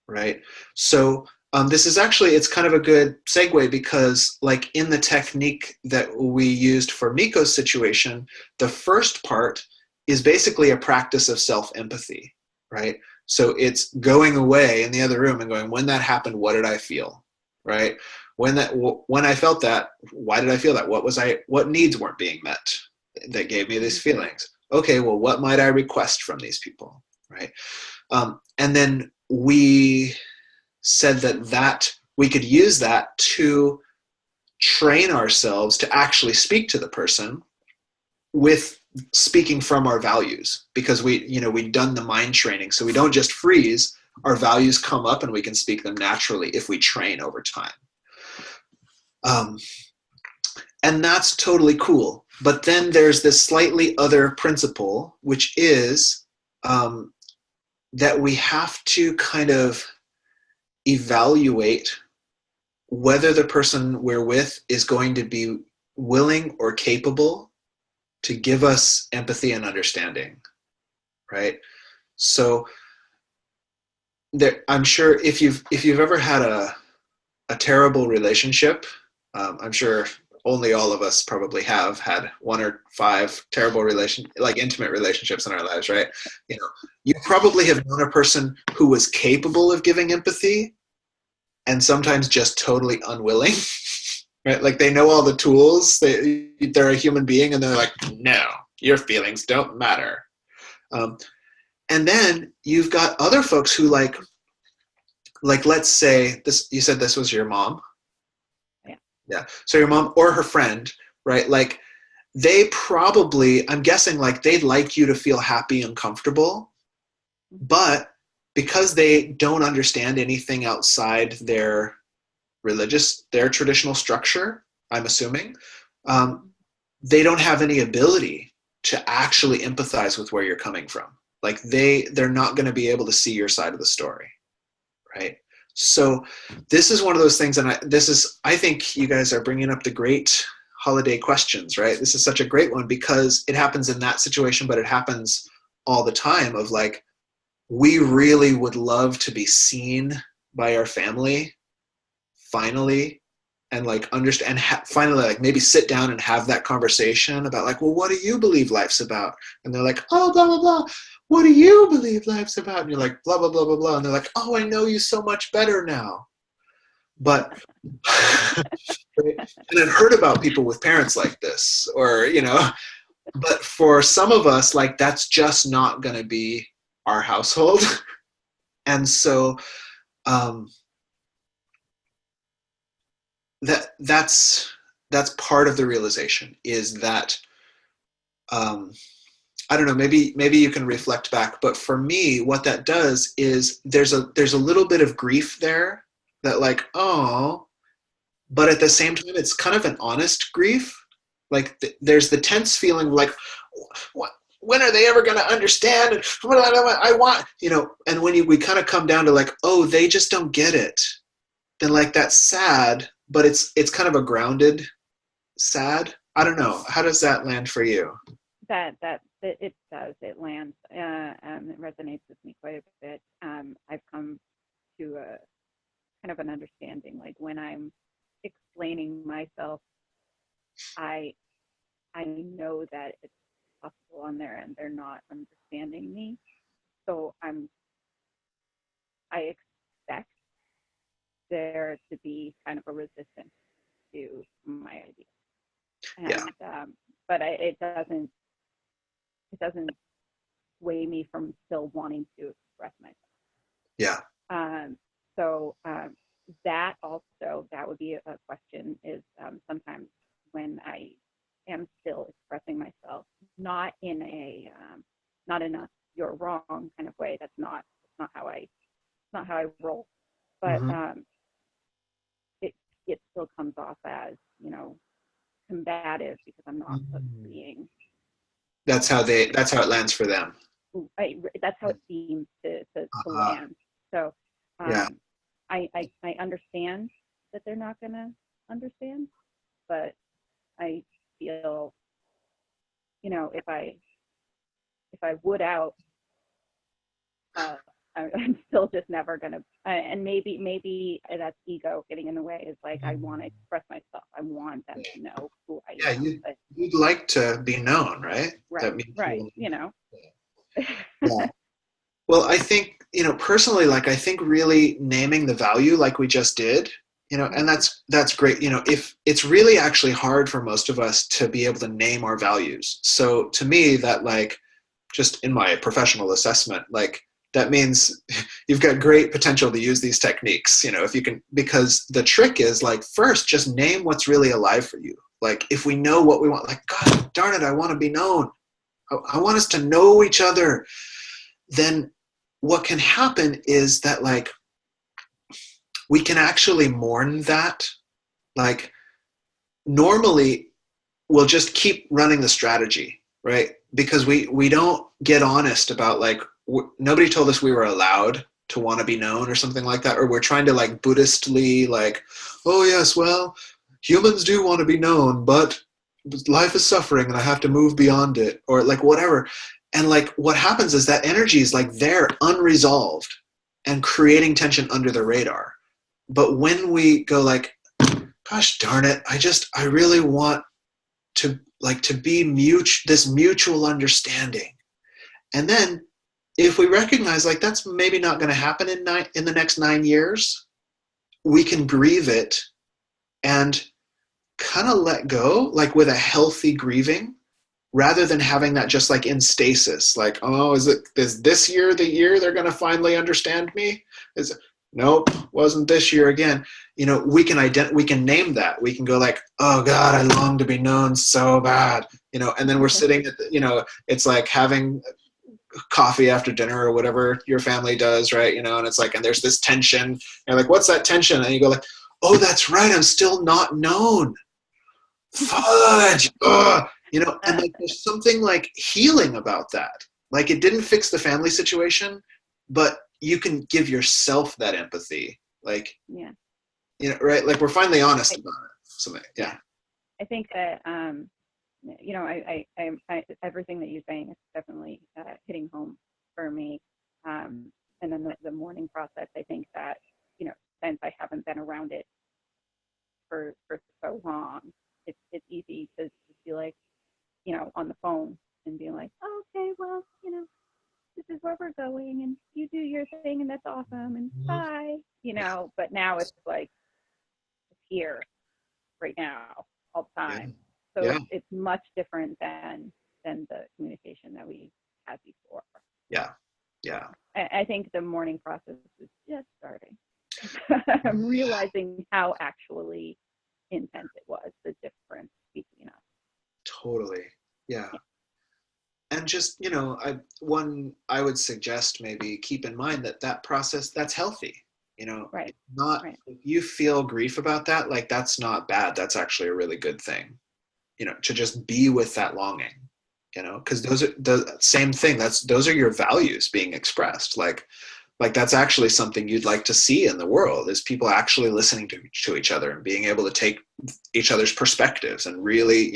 [SPEAKER 1] right? So this is actually, it's kind of a good segue, because like in the technique that we used for Miko's situation, the first part is basically a practice of self-empathy, right? So it's going away in the other room and going, when that happened, what did I feel, right? When I felt that, why did I feel that? What needs weren't being met that gave me these feelings? Okay, well, what might I request from these people, right? And then we said that we could use that to train ourselves to actually speak to the person with speaking from our values, because we've done the mind training, so we don't just freeze. Our values come up and we can speak them naturally if we train over time. And that's totally cool. But then there's this slightly other principle, which is that we have to kind of evaluate whether the person we're with is going to be willing or capable to give us empathy and understanding, right? So I'm sure if you've ever had a terrible relationship, I'm sure only all of us probably have had 1 or 5 terrible intimate relationships in our lives, right? You know, you probably have known a person who was capable of giving empathy and sometimes just totally unwilling, right? Like they know all the tools, they're a human being, and they're like, no, your feelings don't matter. And then you've got other folks who like let's say this, you said this was your mom. Yeah. So your mom or her friend, right? Like they probably, I'm guessing like they'd like you to feel happy and comfortable, but because they don't understand anything outside their traditional structure, I'm assuming, they don't have any ability to actually empathize with where you're coming from. Like they're not going to be able to see your side of the story, right? So this is one of those things, and I think you guys are bringing up the great holiday questions, right? This is such a great one because it happens in that situation, but it happens all the time of like, we really would love to be seen by our family finally, and like understand, and finally like maybe sit down and have that conversation about like, well, what do you believe life's about? And they're like, oh, blah, blah, blah. What do you believe life's about? And you're like, blah, blah, blah, blah, blah. And they're like, oh, I know you so much better now. But, and I've heard about people with parents like this, or, you know, but for some of us, like that's just not going to be our household. And so that's part of the realization is that, I don't know, maybe you can reflect back, but for me, what that does is there's a little bit of grief there that like, oh, but at the same time, it's kind of an honest grief. Like there's the tense feeling like, what, when are they ever going to understand? And I want, you know, and when we kind of come down to like, oh, they just don't get it, then like that's sad, but it's kind of a grounded sad. I don't know. How does that land for you?
[SPEAKER 4] That it does. It lands. It resonates with me quite a bit. I've come to a kind of an understanding. Like when I'm explaining myself, I know that it's possible on their end. They're not understanding me, so I expect there to be kind of a resistance to my idea. And,
[SPEAKER 1] yeah.
[SPEAKER 4] But it doesn't sway me from still wanting to express myself.
[SPEAKER 1] Yeah.
[SPEAKER 4] So that also, that would be a question is sometimes when I am still expressing myself, not in a you're wrong kind of way. That's not how I roll. But
[SPEAKER 1] Mm-hmm.
[SPEAKER 4] It still comes off as, you know, combative because I'm not being.
[SPEAKER 1] That's how it lands for them.
[SPEAKER 4] That's how it seems to land. So
[SPEAKER 1] yeah.
[SPEAKER 4] I understand that they're not going to understand, but I feel, you know, if I would out, I'm still just never going to, and maybe that's ego getting in the way, is like, I want to express myself. I want them to know who I am.
[SPEAKER 1] You'd like to be known, right?
[SPEAKER 4] Right,
[SPEAKER 1] that means
[SPEAKER 4] right, you know.
[SPEAKER 1] Yeah. Well, I think, you know, personally, like, I think really naming the value like we just did, you know, and that's great. You know, if it's really actually hard for most of us to be able to name our values. So to me, that, like, just in my professional assessment, like, that means you've got great potential to use these techniques, you know, if you can, because the trick is, like, first, just name what's really alive for you. Like, if we know what we want, like, God darn it, I want to be known. I want us to know each other. Then what can happen is that, like, we can actually mourn that. Like, normally we'll just keep running the strategy, right? Because we don't get honest about, like, nobody told us we were allowed to want to be known or something like that, or we're trying to, like, Buddhistly, like, oh yes, well, humans do want to be known, but life is suffering and I have to move beyond it, or like whatever. And like what happens is that energy is like there unresolved and creating tension under the radar. But when we go like, gosh darn it, I really want to be this mutual understanding. And then if we recognize like that's maybe not going to happen in the next 9 years, we can grieve it and kind of let go, like with a healthy grieving, rather than having that just like in stasis, like, oh, is this year the year they're going to finally understand me? Nope, wasn't this year again. We can name that. We can go like, oh God, I long to be known so bad, and then we're sitting at it's like having coffee after dinner or whatever your family does, right? And it's like, and there's this tension, and like, what's that tension? And you go like, oh, that's right, I'm still not known. Fudge. Ugh. And like there's something like healing about that. Like it didn't fix the family situation, but you can give yourself that empathy. Like,
[SPEAKER 4] Yeah.
[SPEAKER 1] Right? Like we're finally honest about it. So yeah.
[SPEAKER 4] I think that I everything that you're saying is definitely hitting home for me. And then the mourning process, I think that since I haven't been around it for so long, it's easy to be like, on the phone and being like, oh, okay, well, this is where we're going, and you do your thing, and that's awesome, and bye, But now it's like it's here, right now, all the time. So
[SPEAKER 1] Yeah.
[SPEAKER 4] it's much different than the communication that we had before.
[SPEAKER 1] Yeah. Yeah.
[SPEAKER 4] I think the mourning process is just starting. I'm realizing how actually intense it was, the difference between us.
[SPEAKER 1] Totally. Yeah. And just, I would suggest maybe keep in mind that process, that's healthy,
[SPEAKER 4] Right.
[SPEAKER 1] Not,
[SPEAKER 4] right.
[SPEAKER 1] If you feel grief about that, like that's not bad. That's actually a really good thing, to just be with that longing, because those are the same thing. Those are your values being expressed. Like that's actually something you'd like to see in the world, is people actually listening to each other and being able to take each other's perspectives and really,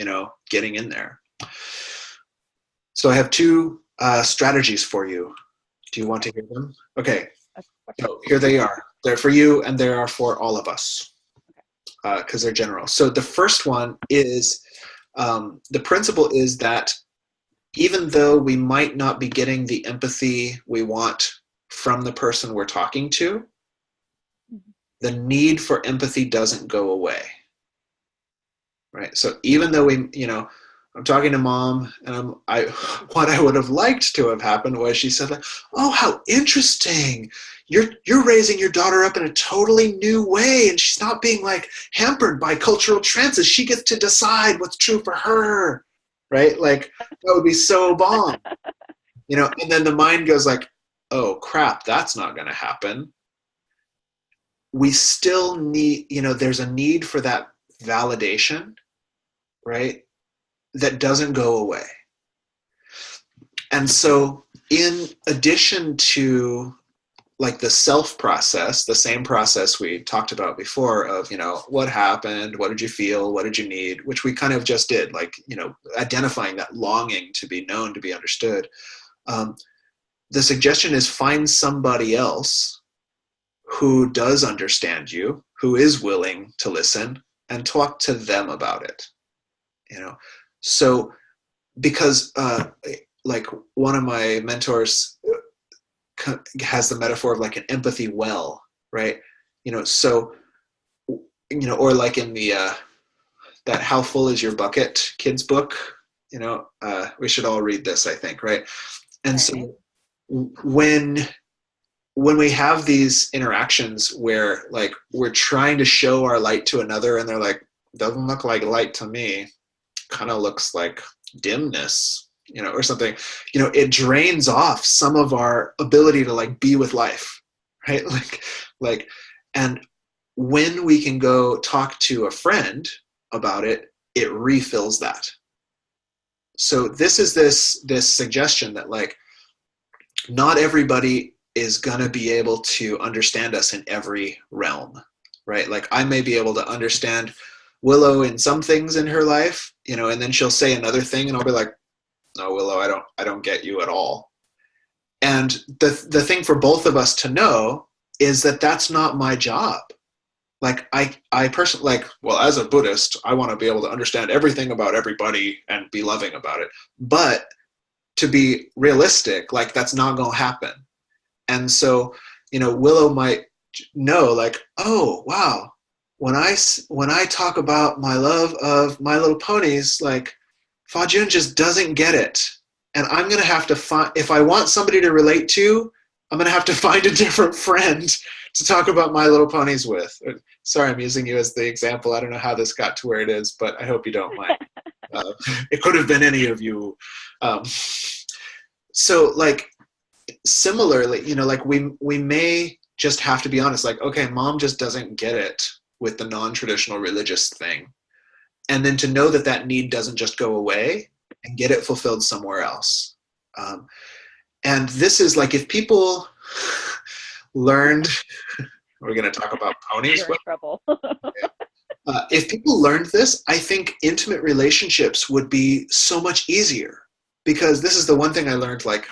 [SPEAKER 1] getting in there. So I have two strategies for you. Do you want to hear them? Okay. So here they are. They're for you and they are for all of us, because they're general. So the first one is, the principle is that even though we might not be getting the empathy we want from the person we're talking to, the need for empathy doesn't go away. Right? So even though I'm talking to mom, and what I would have liked to have happened was she said like, oh, how interesting. You're raising your daughter up in a totally new way, and she's not being like hampered by cultural trances. She gets to decide what's true for her. Right? Like that would be so bomb. And then the mind goes like, oh crap, that's not going to happen. We still need, there's a need for that validation, right? That doesn't go away. And so in addition to like the self process, the same process we talked about before of, what happened, what did you feel, what did you need, which we kind of just did, like, identifying that longing to be known, to be understood. The suggestion is find somebody else who does understand you, who is willing to listen, and talk to them about it. So because like one of my mentors has the metaphor of like an empathy well, right? So or like in the that How Full Is Your Bucket kids book, we should all read this, I think, right? And so when we have these interactions where like we're trying to show our light to another and they're like, doesn't look like light to me, kind of looks like dimness, or something, it drains off some of our ability to like be with life, right? Like, and when we can go talk to a friend about it, it refills that. So this is this suggestion that like, not everybody is going to be able to understand us in every realm, right? Like I may be able to understand Willow in some things in her life, and then she'll say another thing and I'll be like, no, Willow, I don't get you at all. And the thing for both of us to know is that that's not my job. Like I personally, like, well, as a Buddhist, I want to be able to understand everything about everybody and be loving about it. But to be realistic, like, that's not going to happen. And so, Willow might know, like, oh, wow, when I talk about my love of My Little Ponies, like, Fa-Jun just doesn't get it. And I'm going to have to find, if I want somebody to relate to, I'm going to have to find a different friend to talk about My Little Ponies with. Sorry, I'm using you as the example. I don't know how this got to where it is, but I hope you don't mind. It could have been any of you. So, like, similarly, like, we may just have to be honest, like, okay, mom just doesn't get it with the non-traditional religious thing. And then to know that that need doesn't just go away and get it fulfilled somewhere else. And this is like, if people learned, we're going to talk about ponies.
[SPEAKER 4] You're in trouble.
[SPEAKER 1] If people learned this, I think intimate relationships would be so much easier, because this is the one thing I learned, like,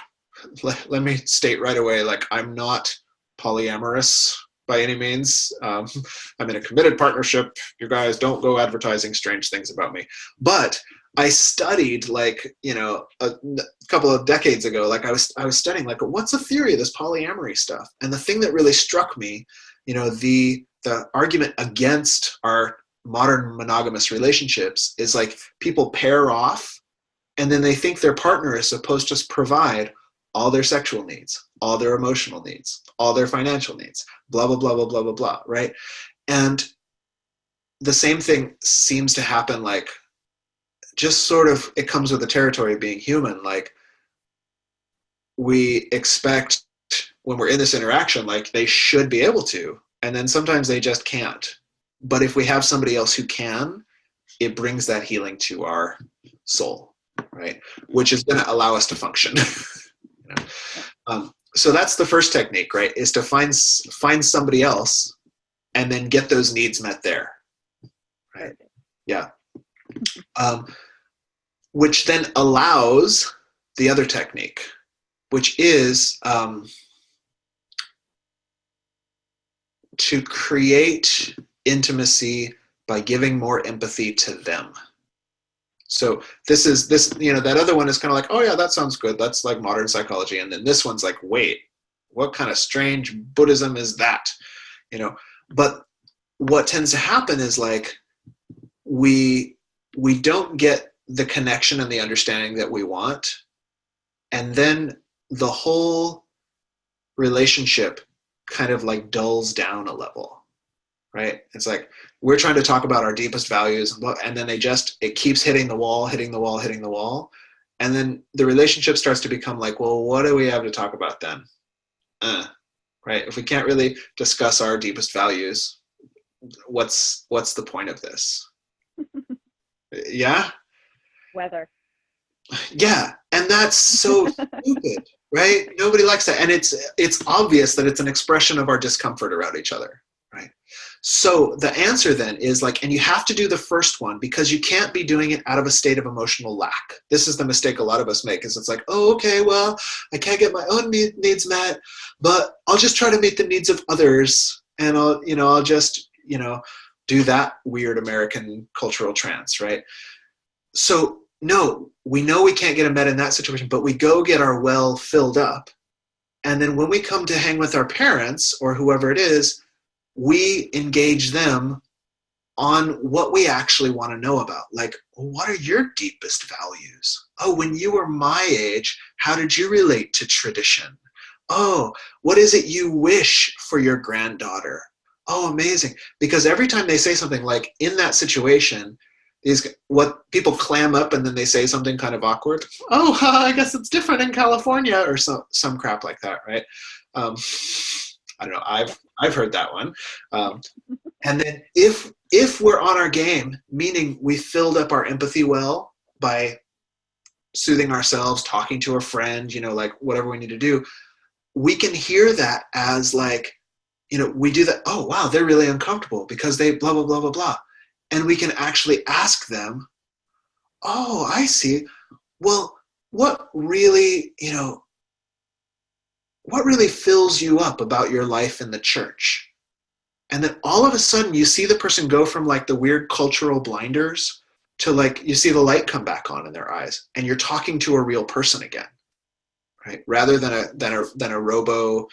[SPEAKER 1] let me state right away, like, I'm not polyamorous by any means. I'm in a committed partnership. You guys don't go advertising strange things about me. But I studied, like, a couple of decades ago, like, I was studying, like, what's the theory of this polyamory stuff? And the thing that really struck me, the argument against our modern monogamous relationships is, like, people pair off and then they think their partner is supposed to provide all their sexual needs, all their emotional needs, all their financial needs, blah, blah, blah, blah, blah, blah, blah, right? And the same thing seems to happen, like, just sort of, it comes with the territory of being human. Like, we expect when we're in this interaction, like, they should be able to, and then sometimes they just can't. But if we have somebody else who can, it brings that healing to our soul, right? Which is going to allow us to function. So that's the first technique, right? Is to find somebody else and then get those needs met there, right? Yeah. Which then allows the other technique, which is to create intimacy by giving more empathy to them. So this, that other one is kind of like, oh yeah, that sounds good. That's like modern psychology. And then this one's like, wait, what kind of strange Buddhism is that? But what tends to happen is, like, we don't get the connection and the understanding that we want. And then the whole relationship kind of, like, dulls down a level, right? It's like, we're trying to talk about our deepest values, and then it keeps hitting the wall. And then the relationship starts to become like, well, what do we have to talk about then? Right? If we can't really discuss our deepest values, what's the point of this? Yeah?
[SPEAKER 4] Weather.
[SPEAKER 1] Yeah, and that's so stupid, right? Nobody likes that. And it's obvious that it's an expression of our discomfort around each other, right? So the answer then is, like, and you have to do the first one, because you can't be doing it out of a state of emotional lack. This is the mistake a lot of us make, is it's like, oh, okay, well, I can't get my own needs met, but I'll just try to meet the needs of others, and I'll just, do that weird American cultural trance, right? So no, we know we can't get them met in that situation, but we go get our well filled up. And then when we come to hang with our parents or whoever it is, we engage them on what we actually want to know about. Like, what are your deepest values? Oh, when you were my age, how did you relate to tradition? Oh, what is it you wish for your granddaughter? Oh, amazing. Because every time they say something, like, in that situation, what people clam up and then they say something kind of awkward. Oh, I guess it's different in California, or some crap like that, right? I don't know. I've heard that one. And then if we're on our game, meaning we filled up our empathy well by soothing ourselves, talking to a friend, like, whatever we need to do, we can hear that as, like, we do that. Oh, wow, they're really uncomfortable because they blah, blah, blah, blah, blah. And we can actually ask them, oh, I see. Well, what really, what really fills you up about your life in the church? And then all of a sudden you see the person go from like the weird cultural blinders to like, you see the light come back on in their eyes, and you're talking to a real person again, right? Rather than a robo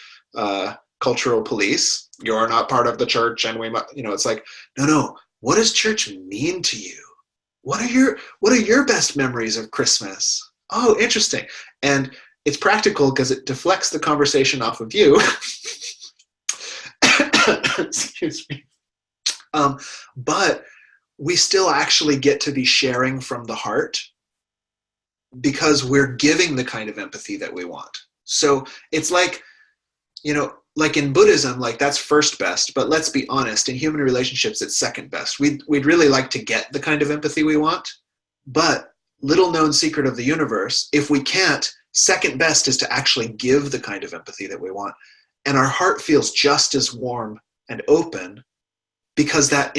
[SPEAKER 1] cultural police. You're not part of the church, and it's like, no. What does church mean to you? What are your best memories of Christmas? Oh, interesting. And it's practical because it deflects the conversation off of you. Excuse me. But we still actually get to be sharing from the heart because we're giving the kind of empathy that we want. So it's like, like in Buddhism, like that's first best, but let's be honest, in human relationships, it's second best. We'd really like to get the kind of empathy we want, but little known secret of the universe, if we can't, second best is to actually give the kind of empathy that we want. And our heart feels just as warm and open because that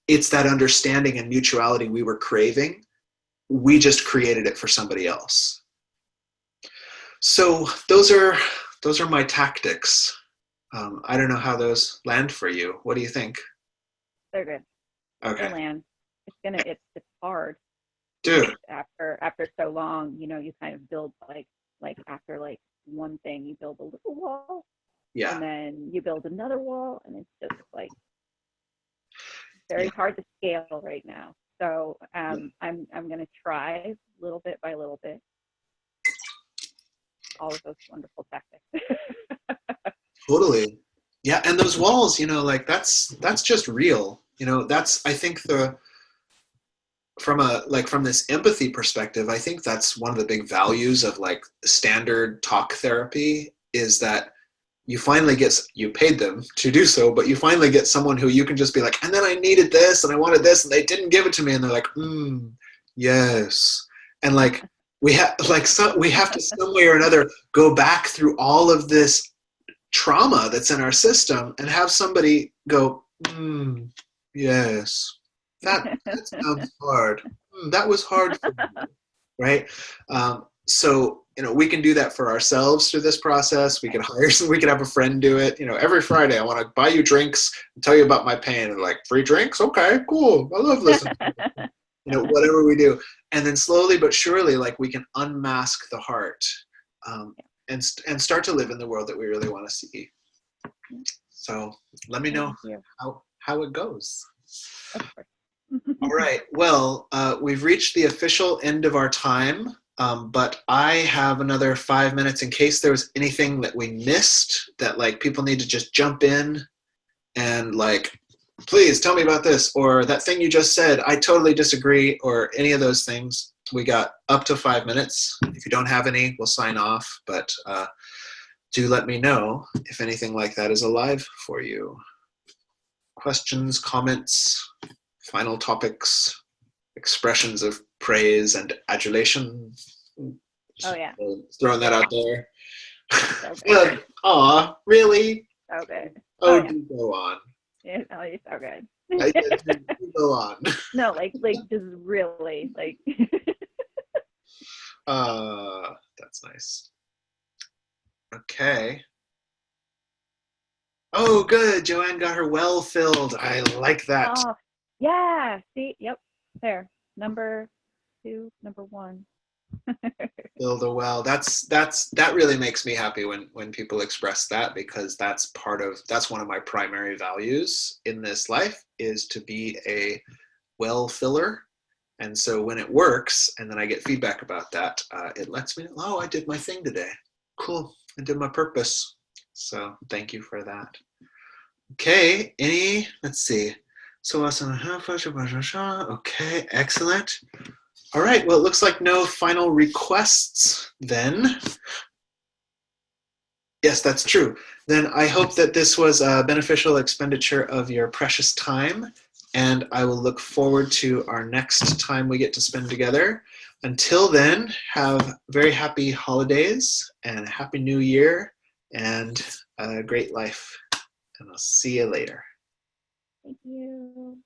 [SPEAKER 1] it's that understanding and mutuality we were craving. We just created it for somebody else. So those are my tactics. I don't know how those land for you. What do you think?
[SPEAKER 4] They're good.
[SPEAKER 1] Okay.
[SPEAKER 4] They land. It's hard.
[SPEAKER 1] Dude.
[SPEAKER 4] After so long, you kind of build like after like one thing, you build a little wall.
[SPEAKER 1] Yeah.
[SPEAKER 4] And then you build another wall, and it's just like very hard to scale right now. So I'm gonna try little bit by little bit all of those wonderful tactics.
[SPEAKER 1] Totally. Yeah, and those walls, like that's just real. That's, I think, from this empathy perspective, I think that's one of the big values of like standard talk therapy is that you paid them to do so, but you finally get someone who you can just be like, and then I needed this and I wanted this and they didn't give it to me, and they're like, yes. And like we have to some way or another go back through all of this trauma that's in our system and have somebody go, yes, that sounds hard. That was hard for me, right? So we can do that for ourselves through this process. We can have a friend do it. Every Friday I want to buy you drinks and tell you about my pain. And like, free drinks? Okay, cool. I love listening. Whatever we do. And then slowly but surely, like, we can unmask the heart and start to live in the world that we really want to see. So let me know how it goes. All right. Well, we've reached the official end of our time, but I have another 5 minutes in case there was anything that we missed that like people need to just jump in and like, please tell me about this, or that thing you just said, I totally disagree, or any of those things. We got up to 5 minutes. If you don't have any, we'll sign off, but do let me know if anything like that is alive for you. Questions, comments, final topics, expressions of praise and adulation.
[SPEAKER 4] Oh yeah.
[SPEAKER 1] Throwing that out there.
[SPEAKER 4] So good.
[SPEAKER 1] Aw, really?
[SPEAKER 4] So good.
[SPEAKER 1] Oh,
[SPEAKER 4] yeah.
[SPEAKER 1] do go on.
[SPEAKER 4] Yeah, oh, you're so good.
[SPEAKER 1] I said, do go on.
[SPEAKER 4] No, like just really like.
[SPEAKER 1] That's nice. Okay. Oh, good. Joanne got her well filled. I like that.
[SPEAKER 4] Oh, yeah. See, yep. There. Number 2, number 1.
[SPEAKER 1] Fill the well. That really makes me happy when people express that, because that's one of my primary values in this life, is to be a well filler. And so when it works and then I get feedback about that, it lets me know, oh, I did my thing today. Cool. I did my purpose. So thank you for that. Okay. Let's see. So okay, excellent. All right, well, it looks like no final requests then. Yes, that's true. Then I hope that this was a beneficial expenditure of your precious time, and I will look forward to our next time we get to spend together. Until then, have very happy holidays and a happy new year and a great life. And I'll see you later.
[SPEAKER 4] Thank you.